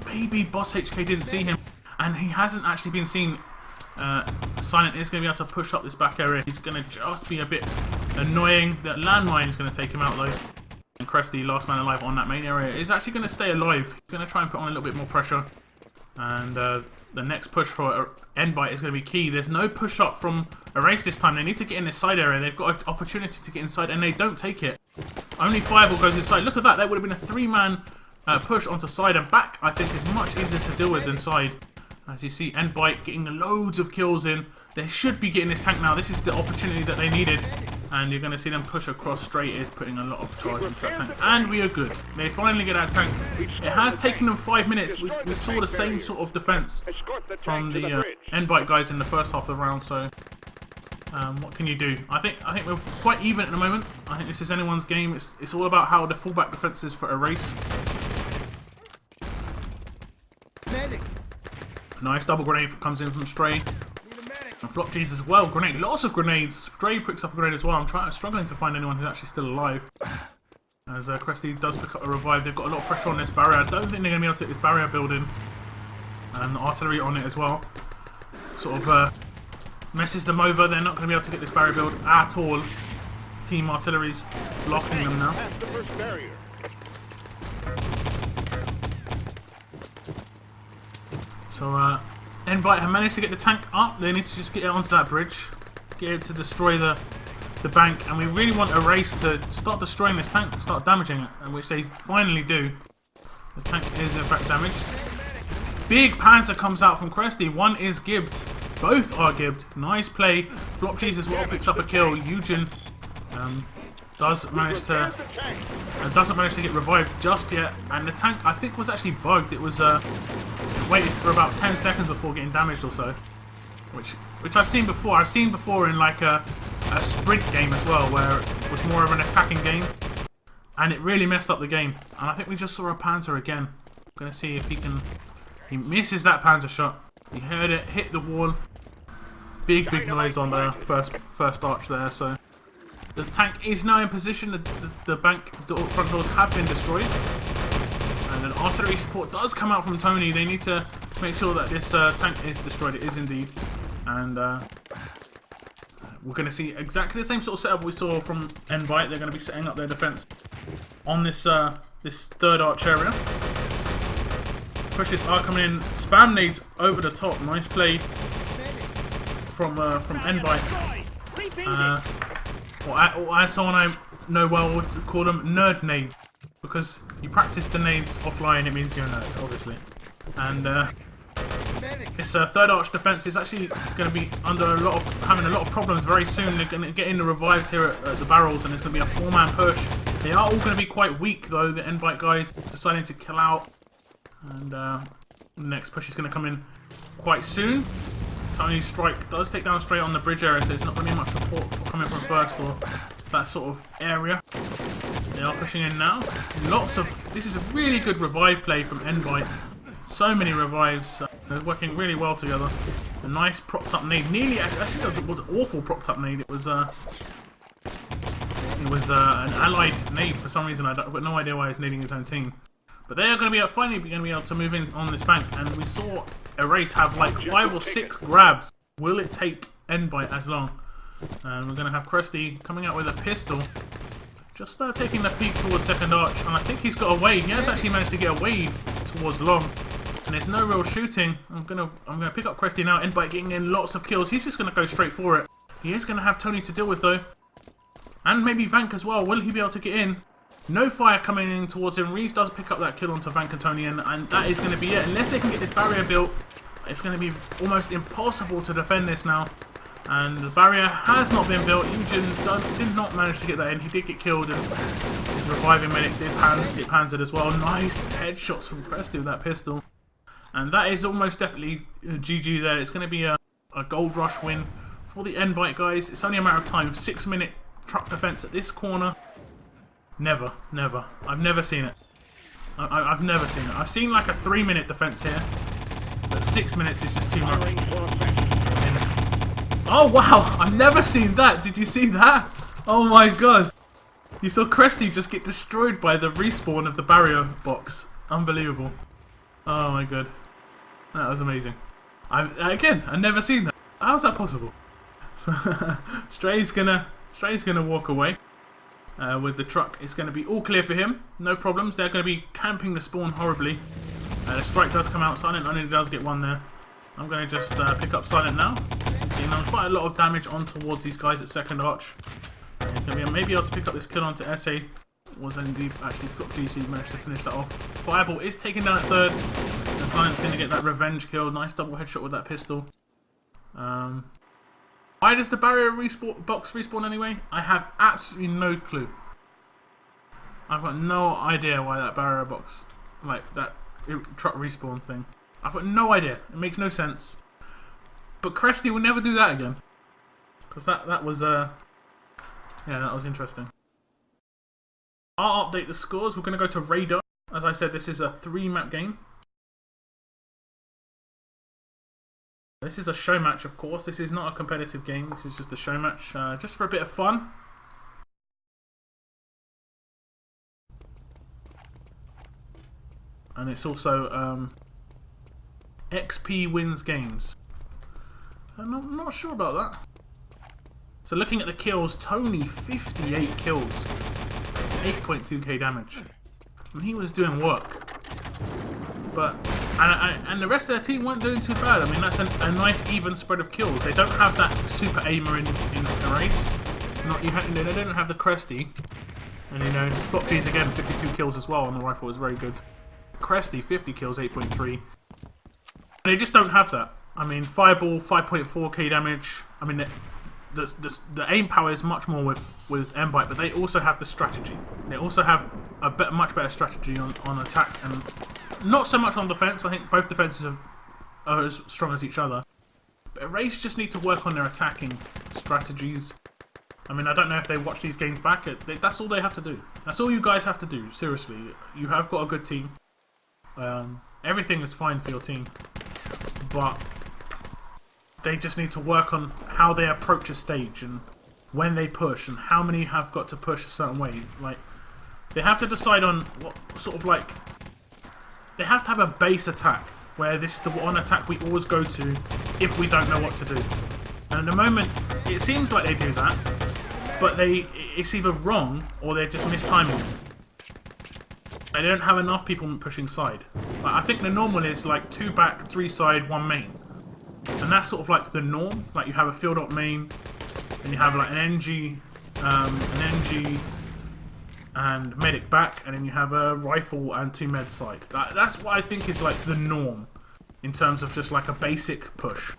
Maybe Boss HK didn't see him, and he hasn't actually been seen. Silent is going to be able to push up this back area. He's going to just be a bit annoying. That landmine is going to take him out though. And Cresty, last man alive on that main area, is actually going to stay alive. He's going to try and put on a little bit more pressure. And the next push for Nbyte is going to be key. There's no push up from erase this time. They need to get in this side area. They've got an opportunity to get inside, and they don't take it. Only Fireball goes inside. Look at that. That would have been a 3-man push onto side, and back I think is much easier to deal with than side. As you see Nbyte getting loads of kills in. They should be getting this tank now. This is the opportunity that they needed. And you're going to see them push across straight, is putting a lot of charge into that tank. And we are good. They finally get that tank. It has taken them 5 minutes. We saw the same sort of defense from the Nbyte guys in the first half of the round. So what can you do? I think we're quite even at the moment. I think this is anyone's game. It's all about how the fullback defense is for erase. Nice double grenade comes in from Stray. And Flopsies as well. Grenade. Lots of grenades. Stray picks up a grenade as well. I'm struggling to find anyone who's actually still alive. As Cresty does pick up a revive. They've got a lot of pressure on this barrier. I don't think they're going to be able to take this barrier building. And the artillery on it as well. Sort of messes them over. They're not going to be able to get this barrier build at all. Team Artillery's blocking them now. So Nbyte have managed to get the tank up. They need to just get it onto that bridge, get it to destroy the bank, and we really want erase to start destroying this tank, start damaging it, which they finally do. The tank is in fact damaged. Big Panzer comes out from Cresty. One is gibbed. Both are gibbed. Nice play. Flopsies as well picks up a kill. Eugen doesn't manage to get revived just yet, and the tank I think was actually bugged. It was waited for about 10 seconds before getting damaged or so, which I've seen before. I've seen before in like a sprint game as well, where it was more of an attacking game, and it really messed up the game. And I think we just saw a Panzer again. I'm gonna see if he misses that Panzer shot. He heard it hit the wall. Big noise on the first arch there. So the tank is now in position. The bank front doors have been destroyed. And an artillery support does come out from Tony. They need to make sure that this tank is destroyed. It is indeed. And we're going to see exactly the same sort of setup we saw from Nbyte. They're going to be setting up their defense on this this third arch area. Pushes are coming in. Spam nades over the top. Nice play from Nbyte. Or as someone I know well would call them, nerd nade. because you practice the nades offline, it means you're a nerd, obviously. And this third arch defense is actually going to be having a lot of problems very soon. They're going to get in the revives here at the barrels, and it's going to be a 4-man push. They are all going to be quite weak though, the Nbyte guys deciding to kill out. And the next push is going to come in quite soon. Tony's strike does take down straight on the bridge area, so there's not going to be much support coming from first or that sort of area. They are pushing in now. This is a really good revive play from Nbyte. So many revives. They're working really well together. A nice propped up nade. Actually, it was an awful propped up nade. It was an allied nade for some reason. I've got no idea why he's nading his own team. But they are going to be finally going to be able to move in on this bank. And we saw Erase have like 5 or 6 grabs. Will it take Nbyte as long? And we're going to have Krusty coming out with a pistol. Just taking the peek towards second arch. And I think he's got away. He has actually managed to get away towards long. And there's no real shooting. I'm gonna pick up Krusty now. Nbyte getting in lots of kills. He's just gonna go straight for it. He is gonna have Tony to deal with though, and maybe Vank as well. Will he be able to get in? No fire coming in towards him. Reese does pick up that kill onto Vank and Tony, and that is gonna be it. Unless they can get this barrier built, it's gonna be almost impossible to defend this now. And the barrier has not been built. Eugen did not manage to get that in. He did get killed, and his reviving medic did get panzered as well. Nice headshots from Krusty with that pistol. And that is almost definitely GG there. It's going to be a gold rush win for the Nbyte guys. It's only a matter of time. 6-minute truck defense at this corner. Never. I've never seen it. I've never seen it. I've seen like a 3-minute defense here. But 6 minutes is just too much. Oh wow! I've never seen that. Did you see that? Oh my god. You saw Krusty just get destroyed by the respawn of the barrier box. Unbelievable. Oh my god. That was amazing. I've never seen that. How's that possible? So Stray's gonna walk away with the truck. It's gonna be all clear for him. No problems. They're gonna be camping the spawn horribly. The strike does come out. Silent only does get one there. I'm gonna just pick up Silent now. He's getting on quite a lot of damage on towards these guys at second arch. He's gonna be maybe able to pick up this kill onto SA. Was indeed actually Flop GC managed to finish that off. Fireball is taken down at third. And Silent's going to get that revenge kill. Nice double headshot with that pistol. Why does the barrier box respawn anyway? I have absolutely no clue. I've got no idea why that barrier box, like that truck respawn thing. I've got no idea. It makes no sense. But Krusty will never do that again. Because that was yeah, that was interesting. I'll update the scores. We're going to go to Radar. As I said, this is a 3-map game. This is a show match, of course. This is not a competitive game. This is just a show match, just for a bit of fun. And it's also XP wins games. I'm not sure about that. So looking at the kills, Tony 58 kills. 8.2k damage. I mean, he was doing work. But and the rest of their team weren't doing too bad. I mean, that's a nice even spread of kills. They don't have that super aimer in the race. They don't have the Krusty. And you know, Flop G's again 52 kills as well on the rifle is very good. Krusty 50 kills, 8.3. They just don't have that. I mean, Fireball 5.4k damage. I mean, the aim power is much more with Nbyte, but they also have the strategy. They also have a much better strategy on attack and not so much on defense. I think both defenses are as strong as each other. But Race just need to work on their attacking strategies. I mean, I don't know if they watch these games back. That's all they have to do. That's all you guys have to do. Seriously, you have got a good team. Everything is fine for your team, but they just need to work on how they approach a stage and when they push and how many have got to push a certain way. Like, they have to decide on what sort of like... They have to have a base attack where this is the one attack we always go to if we don't know what to do. And at the moment, it seems like they do that, but it's either wrong or they're just mistiming it. They don't have enough people pushing side. Like, I think the normal is like 2 back, 3 side, 1 main. And that's sort of like the norm. Like, you have a field op main, and you have like an NG and medic back, and then you have a rifle and 2 med side. That's what I think is like the norm in terms of just like a basic push.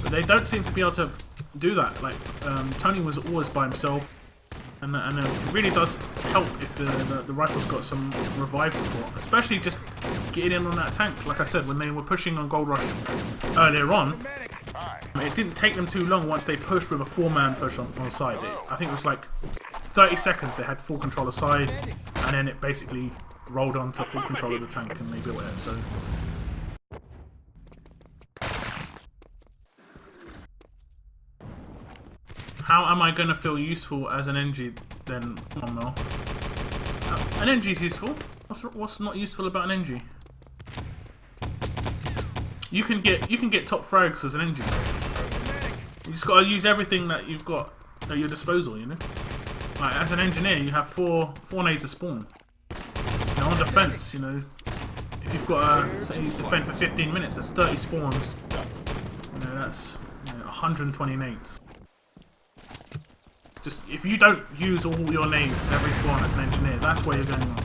But they don't seem to be able to do that. Like Tony was always by himself, and it really does help if the rifle's got some revive support, especially just getting in on that tank. Like I said, when they were pushing on Gold Rush earlier on, it didn't take them too long once they pushed with a 4-man push on side. I think it was like 30 seconds they had full control of side, and then it basically rolled on to full control of the tank and they built it. So how am I going to feel useful as an NG then, Mel? An NG is useful. What's not useful about an NG? You can get top frags as an NG. You just got to use everything that you've got at your disposal, you know. Like as an engineer, you have four nades to spawn. You know, on defense, you know, if you've got say you defend for 15 minutes, that's 30 spawns. You know, that's 120 nades. Just if you don't use all your nades every spawn as an engineer, that's where you're going wrong.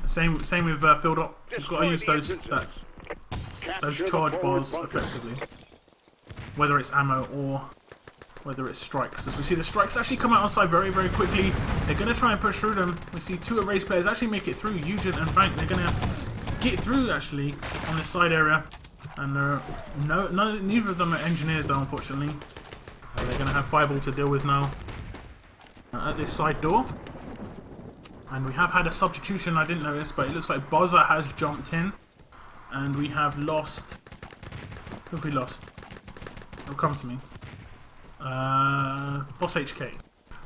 Same with field op. You've got to use those charge bars effectively, whether it's ammo or whether it's strikes. As we see the strikes actually come out on side very, very quickly. They're going to try and push through them. We see 2 erase players actually make it through. Eugen and Vank, they're going to get through actually on this side area, and neither of them are engineers though, unfortunately. They're going to have Fireball to deal with now at this side door. And we have had a substitution, I didn't notice, but it looks like Buzzer has jumped in. And we have lost... Who have we lost? It'll come to me. Boss HK.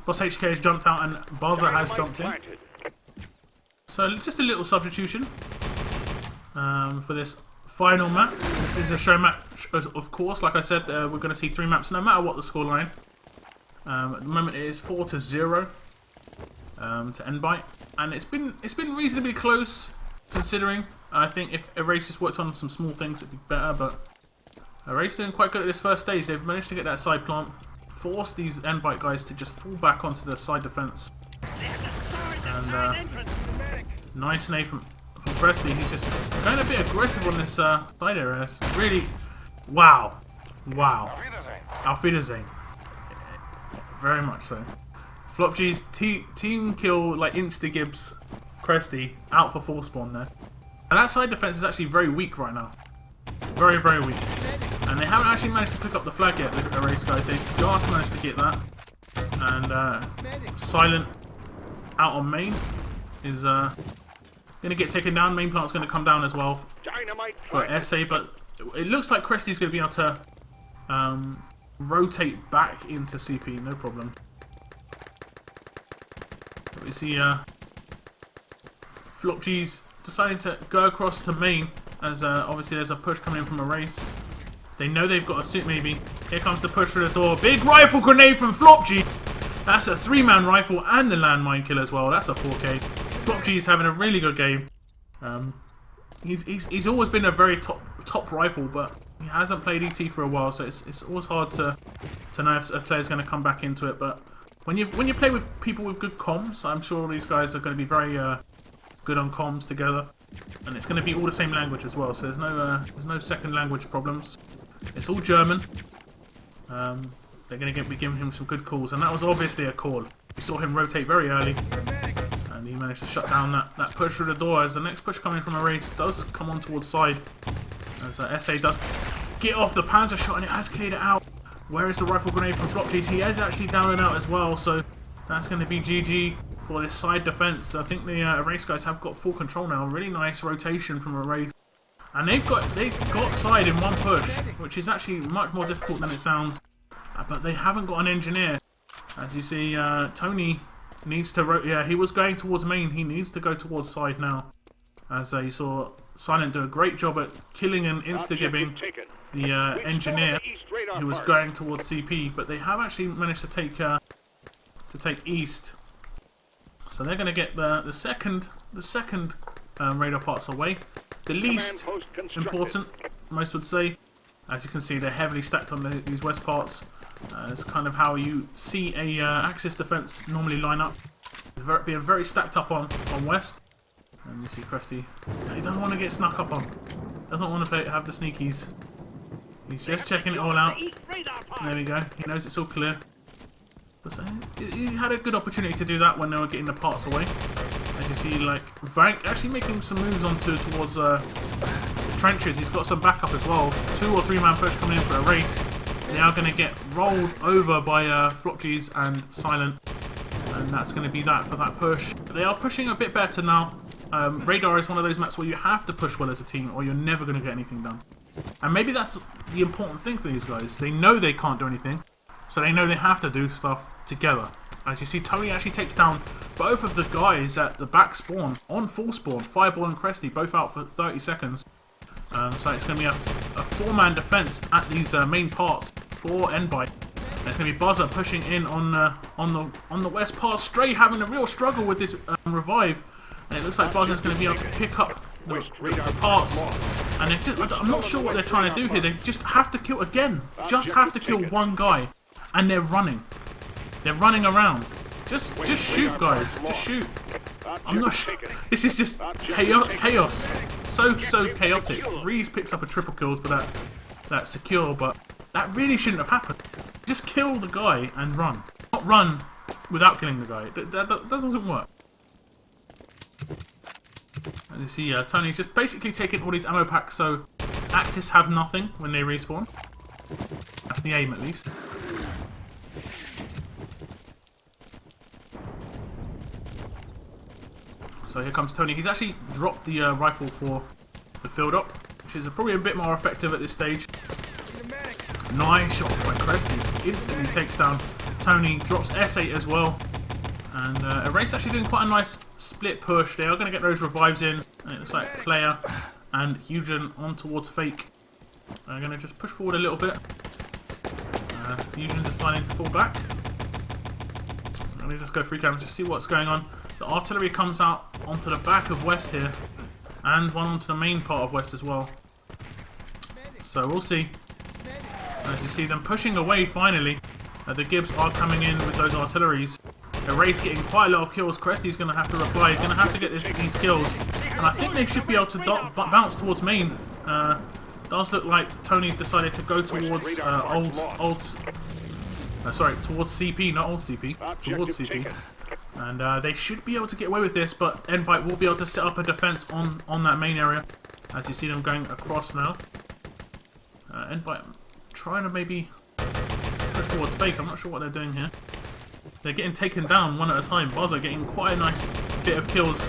Boss HK has jumped out and Buzzer has jumped in. So just a little substitution for this final map. This is a show match, of course. Like I said, we're going to see 3 maps no matter what the scoreline. At the moment it is 4-0 to Nbyte, and it's been reasonably close considering. I think if Erase just worked on some small things, it'd be better. But Erase doing quite good at this first stage. They've managed to get that side plant, force these Nbyte guys to just fall back onto the side defense. And nice nade from Presty. He's just going a bit aggressive on this side area. It's really, wow. Auf Wiedersehen. Very much so. Flopg's team kill, like insta-gibs Cresty out for full spawn there. And that side defense is actually very weak right now. Very, very weak. And they haven't actually managed to pick up the flag yet, the Erase guys. They just managed to get that. And Silent out on main is going to get taken down. Main plant's going to come down as well for SA, but it looks like Cresty's going to be able to rotate back into CP, no problem. We see Flopg's deciding to go across to main, as obviously there's a push coming in from Erase. They know they've got a suit maybe. Here comes the push through the door. Big rifle grenade from Flopg. That's a 3-man rifle and the landmine kill as well. That's a 4K. Flopg's having a really good game. He's always been a very top rifle, but he hasn't played ET for a while, so it's always hard to know if a player's going to come back into it. But when you play with people with good comms, I'm sure these guys are going to be very good on comms together, and it's going to be all the same language as well. So there's no second language problems. It's all German. They're going to be giving him some good calls, and that was obviously a call. We saw him rotate very early, and he managed to shut down that push through the door. As the next push coming from Erase does come on towards side, as SA does get off the Panzer shot, and it has cleared it out. Where is the rifle grenade from Flopg's? He is actually down and out as well, so that's going to be GG for this side defense. I think the Erase guys have got full control now. Really nice rotation from Erase, and they've got side in one push, which is actually much more difficult than it sounds. But they haven't got an engineer. As you see, Tony needs to yeah, he was going towards main. He needs to go towards side now. As you saw Silent do a great job at killing and insta-gibbing the engineer who was going towards CP, but they have actually managed to take east. So they're going to get the second radar parts away. The least important, most would say. As you can see, they're heavily stacked on these west parts. It's kind of how you see a Axis defense normally line up. Being very stacked up on west. And you see Cresty. He doesn't want to get snuck up on. Doesn't want to have the sneakies. He's just checking it all out. There we go. He knows it's all clear. He had a good opportunity to do that when they were getting the parts away. As you see, like, Vank actually making some moves towards the trenches. He's got some backup as well. 2 or 3 man push coming in for a race. They are going to get rolled over by Flopgies and Silent. And that's going to be that for that push. They are pushing a bit better now. Radar is one of those maps where you have to push well as a team or you're never going to get anything done. And maybe that's the important thing for these guys. They know they can't do anything, so they know they have to do stuff together. As you see, Tony actually takes down both of the guys at the back spawn, on full spawn. Fireball and Cresty both out for 30 seconds. So it's going to be a 4-man defense at these main parts for Nbyte. There's going to be Buzzer pushing in on the west part. Stray having a real struggle with this revive. And it looks like Buzzer's going to be able to pick up the parts. And I'm not sure what they're trying to do here. They just have to kill again. Just have to kill one guy. And they're running. They're running around. Just shoot, guys. Just shoot. I'm not sure. This is just chaos. So chaotic. Reese picks up a triple kill for that secure, but that really shouldn't have happened. Just kill the guy and run. Not run without killing the guy. That doesn't work. And you see, Tony's just basically taking all these ammo packs, so Axis have nothing when they respawn. That's the aim, at least. So here comes Tony. He's actually dropped the rifle for the field up, which is probably a bit more effective at this stage. Nice shot by Cresty. Just instantly takes down Tony. Drops S8 as well. And Erase actually doing quite a nice split push. They are going to get those revives in. And it looks like Player and Eugen on towards Fake. They're going to just push forward a little bit. Eugen deciding to fall back. Let me just go free cam to see what's going on. The artillery comes out onto the back of West here. And one onto the main part of West as well. So we'll see. As you see them pushing away finally. The Gibbs are coming in with those artilleries. Erase getting quite a lot of kills. Cresty's going to have to reply. He's going to have to get these kills. And I think they should be able to bounce towards main. Does look like Tony's decided to go towards towards CP, not old CP. Towards CP. And they should be able to get away with this, but Nbyte will be able to set up a defense on that main area. As you see them going across now. Nbyte trying to maybe push towards Fake. I'm not sure what they're doing here. They're getting taken down one at a time. Buzzer getting quite a nice bit of kills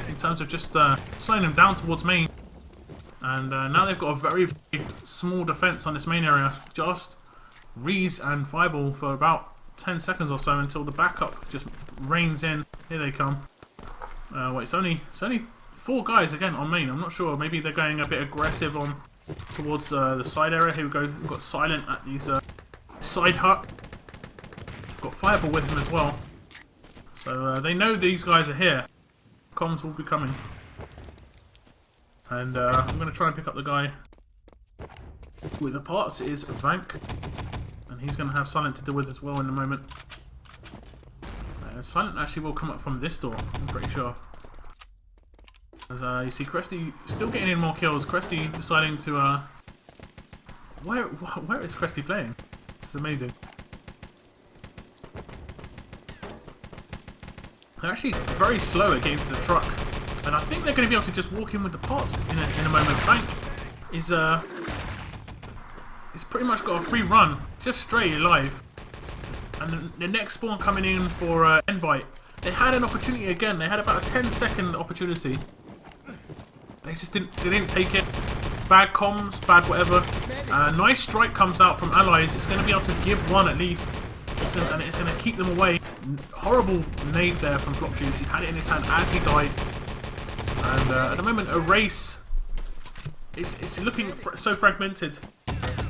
in terms of just slowing them down towards main. And now they've got a very, very small defense on this main area. Just Reese and Fireball for about 10 seconds or so until the backup just rains in. Here they come. Wait, it's only 4 guys again on main. I'm not sure. Maybe they're going a bit aggressive on towards the side area. Here we go. We've got Silent at these side hut. Got Fireball with him as well. So they know these guys are here. Comms will be coming. And I'm going to try and pick up the guy with the parts. It is Vank. And he's going to have Silent to deal with as well in a moment. Silent actually will come up from this door, I'm pretty sure. As you see Cresty still getting in more kills. Cresty deciding to... Where is Cresty playing? This is amazing. They're actually very slow at getting to the truck. And I think they're going to be able to just walk in with the parts in a moment. Vank is it's pretty much got a free run, just straight alive. And the next spawn coming in for Nbyte. They had an opportunity again. They had about a 10-second opportunity. They just didn't take it. Bad comms, bad whatever. Nice strike comes out from allies. It's going to be able to give one at least. And it's going to keep them away. Horrible nade there from Flopgies. He had it in his hand as he died. And at the moment, Erase, it's looking so fragmented.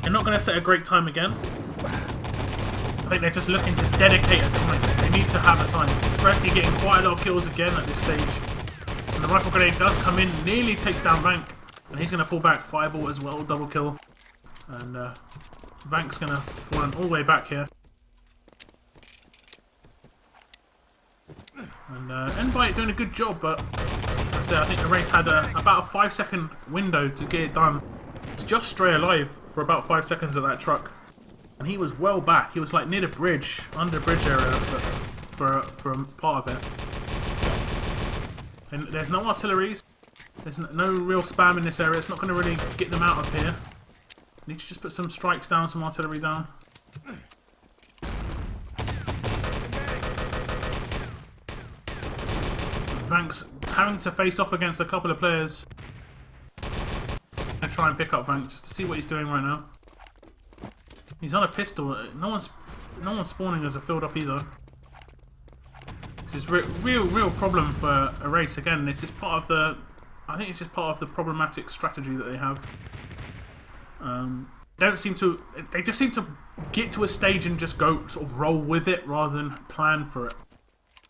They're not going to set a great time again. I think they're just looking to dedicate a time. They need to have a time. Cresty getting quite a lot of kills again at this stage. And the rifle grenade does come in, nearly takes down Vank. And he's going to fall back. Fireball as well, double kill. And Vank's gonna fall all the way back here. And Nbyte doing a good job, but like I said, I think the race had about a 5-second window to get it done. To just stray alive for about 5 seconds at that truck. And he was well back. He was like near the bridge, under the bridge area for part of it. And there's no artilleries. There's no real spam in this area. It's not going to really get them out of here. Need to just put some strikes down, some artillery down. Vank's having to face off against a couple of players. I'm going to try and pick up Vank just to see what he's doing right now. He's on a pistol. No one's spawning as a field up either. This is real problem for a race. Again, this is part of the. I think it's just part of the problematic strategy that they have. They just seem to get to a stage and just go sort of roll with it rather than plan for it.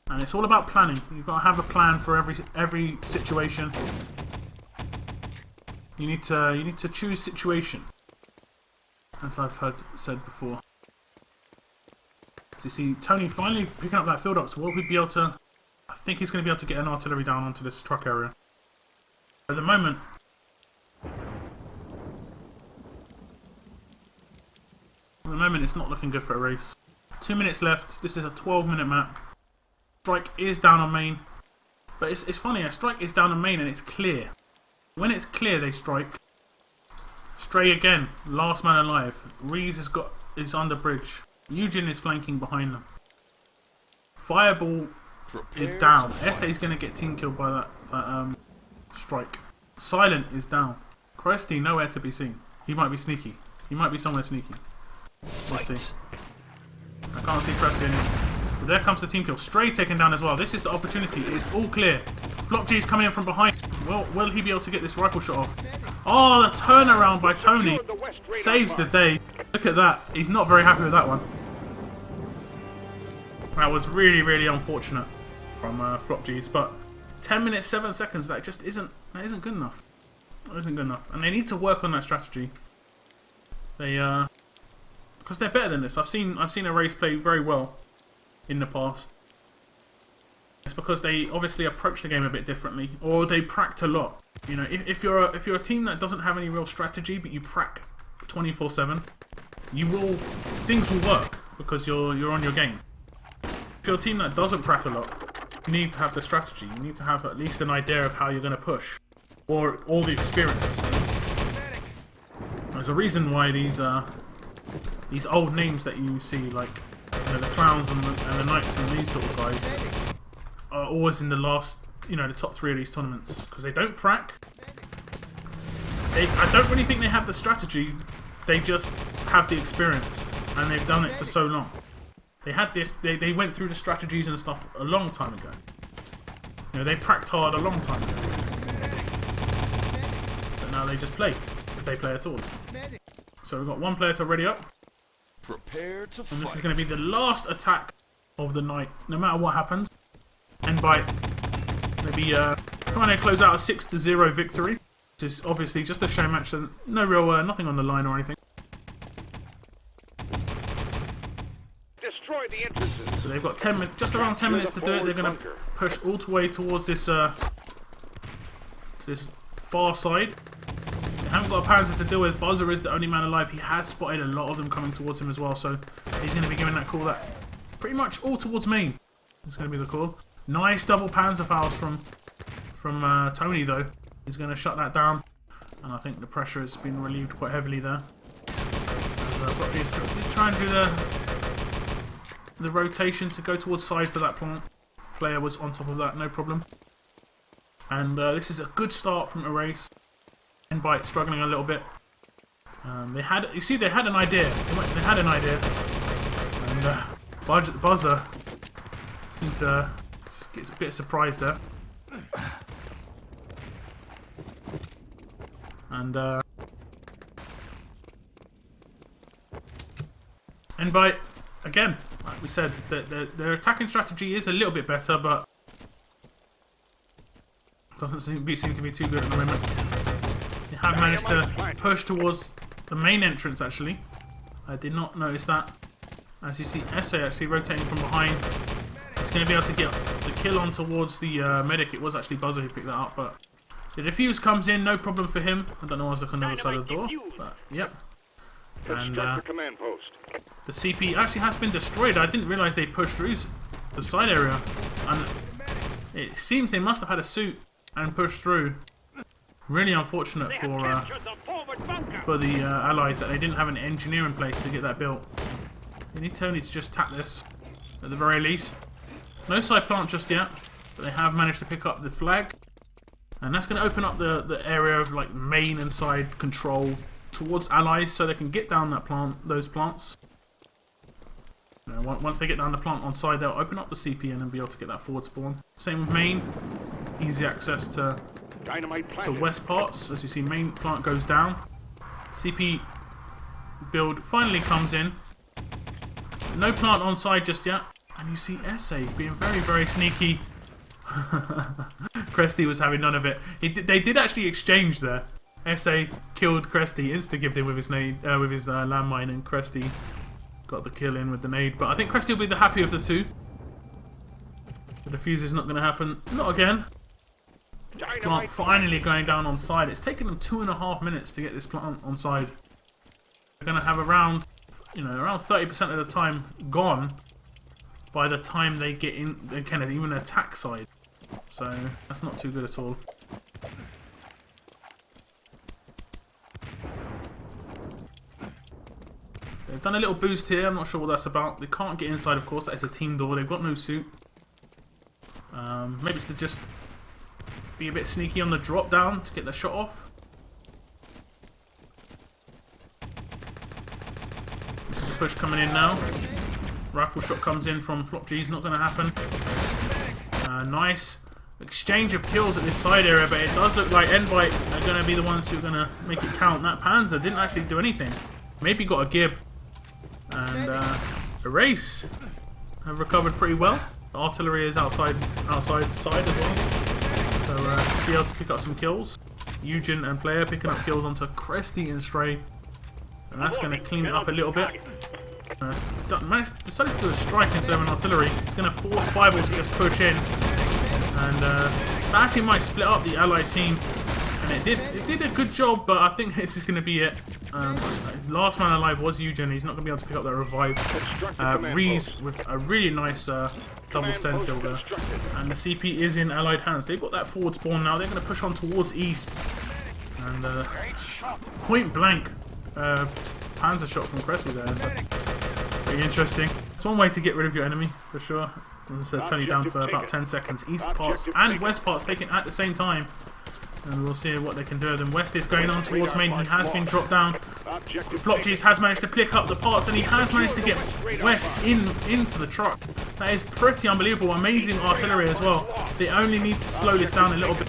And it's all about planning. You've got to have a plan for every situation. You need to choose situation, as I've said before. You see Tony finally picking up that field up, so will he be able to? I think he's going to be able to get an artillery down onto this truck area. At the moment, it's not looking good for a race. 2 minutes left. This is a 12-minute map. Strike is down on main, but it's funny. A strike is down on main and it's clear. When it's clear, they strike. Stray again. Last man alive. Reese is under bridge. Eugene is flanking behind them. Fireball is down. SA is going to get team killed by that strike. Silent is down. Cresty nowhere to be seen. He might be sneaky. He might be somewhere sneaky. Let's see. I can't see Cresty anymore. But there comes the team kill. Stray taken down as well. This is the opportunity. It's all clear. Flop G is coming in from behind. Will he be able to get this rifle shot off? Oh, the turnaround by Tony saves the day. Look at that. He's not very happy with that one. That was really unfortunate from Flop G's, but 10 minutes 7 seconds. That just isn't good enough. That isn't good enough, and they need to work on that strategy. They because they're better than this. I've seen a race play very well in the past. It's because they obviously approach the game a bit differently, or they pracked a lot. You know, if you're a team that doesn't have any real strategy, but you prack 24/7, things will work because you're on your game. If you're a team that doesn't prack a lot, you need to have the strategy. You need to have at least an idea of how you're going to push, or all the experience. There's a reason why these old names that you see, like the clowns and the knights and these sort of guys, are always in the last, the top 3 of these tournaments, because they don't prack. I don't really think they have the strategy. They just have the experience, and they've done it for so long. They had this. They went through the strategies and stuff a long time ago. They pracked hard a long time ago. But now they just play, if they play at all. So we've got one player to ready up. Prepare to fight. And this is going to be the last attack of the night, no matter what happens. Nbyte maybe trying to close out a 6-0 victory, which is obviously just a show match, so no real nothing on the line or anything. Destroy the entrances. So they've got just around 10 minutes to do it. They're going to push all the way towards this to this far side. They haven't got a Panzer to deal with. Buzzer is the only man alive. He has spotted a lot of them coming towards him as well, so he's going to be giving that call that pretty much all towards main. It's going to be the call. Nice double Panzer fouls from Tony though. He's going to shut that down, and I think the pressure has been relieved quite heavily there. He's trying to do the rotation to go towards side for that plant. Player was on top of that, no problem. And this is a good start from a race. Nbyte struggling a little bit. They had an idea. They had an idea, and Buzzer seemed to just get a bit surprised there. And Nbyte again, like we said, their attacking strategy is a little bit better, but doesn't seem to be too good at the moment. They have managed to push towards the main entrance, actually. I did not notice that. As you see, SA actually rotating from behind. He's going to be able to get the kill on towards the medic. It was actually Buzzer who picked that up, but the defuse comes in, no problem for him. I don't know, I was looking on the other side of the door, but yep. And the CP actually has been destroyed. I didn't realise they pushed through the side area, and it seems they must have had a suit and pushed through. Really unfortunate for the allies that they didn't have an engineer in place to get that built. They need Tony to just tap this at the very least. No side plant just yet, but they have managed to pick up the flag, and that's going to open up the area of like main and side control towards allies, so they can get down that those plants. You know, once they get down the plant on side, they'll open up the CPN and be able to get that forward spawn. Same with main, easy access to west parts. As you see, main plant goes down. CP build finally comes in. No plant on side just yet. And you see SA being very, very sneaky. Cresty was having none of it. They did actually exchange there. SA killed Cresty, insta-gibbed him with his landmine, and Cresty got the kill in with the nade. But I think Cresty will be the happy of the two. The defuse is not going to happen. Not again. Plant finally going down on side. It's taken them 2.5 minutes to get this plant on side. They're going to have around 30% of the time gone by the time they get in. They can even attack side. So that's not too good at all. They've done a little boost here. I'm not sure what that's about. They can't get inside, of course. That is a team door. They've got no suit. Maybe it's to just be a bit sneaky on the drop down to get the shot off. This is a push coming in now. Rifle shot comes in from Flop G's. Not going to happen. Nice exchange of kills at this side area, but it does look like Nbyte are going to be the ones who are going to make it count. That Panzer didn't actually do anything. Maybe got a gib. And Erase have recovered pretty well. The artillery is outside the side as well. So should be able to pick up some kills. Eugen and Player picking up kills onto Cresty and Stray. And that's going to clean it up a little bit. Decided to do a strike instead of an artillery. It's going to force Fireball to just push in. And that actually might split up the allied team. And it did a good job, but I think this is going to be it. Last man alive was Eugen. He's not going to be able to pick up that revive. Reese with a really nice double stand kill there. And the CP is in allied hands. They've got that forward spawn now. They're going to push on towards east. And point blank Panzer shot from Cresty there. So pretty interesting. It's one way to get rid of your enemy, for sure. Turn you down for about 10 seconds. East parts and west parts taken at the same time. And we'll see what they can do. Then West is going on towards main. He has been dropped down. Flopcheese has managed to pick up the parts, and he has managed to get West into the truck. That is pretty unbelievable. Amazing artillery as well. They only need to slow this down a little bit.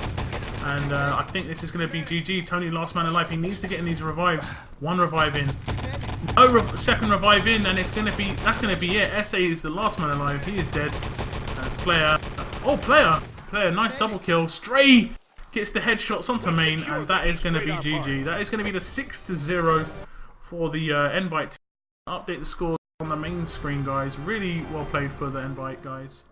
And I think this is going to be GG. Tony, last man alive. He needs to get in these revives. One revive in. Second revive in, and that's going to be it. SA is the last man alive. He is dead. That's Player. Oh, Player! Player, nice double kill. Stray gets the headshots onto main, and that is going to be GG. That is going to be the 6-0 for the Nbyte team. Update the score on the main screen, guys. Really well played for the Nbyte guys.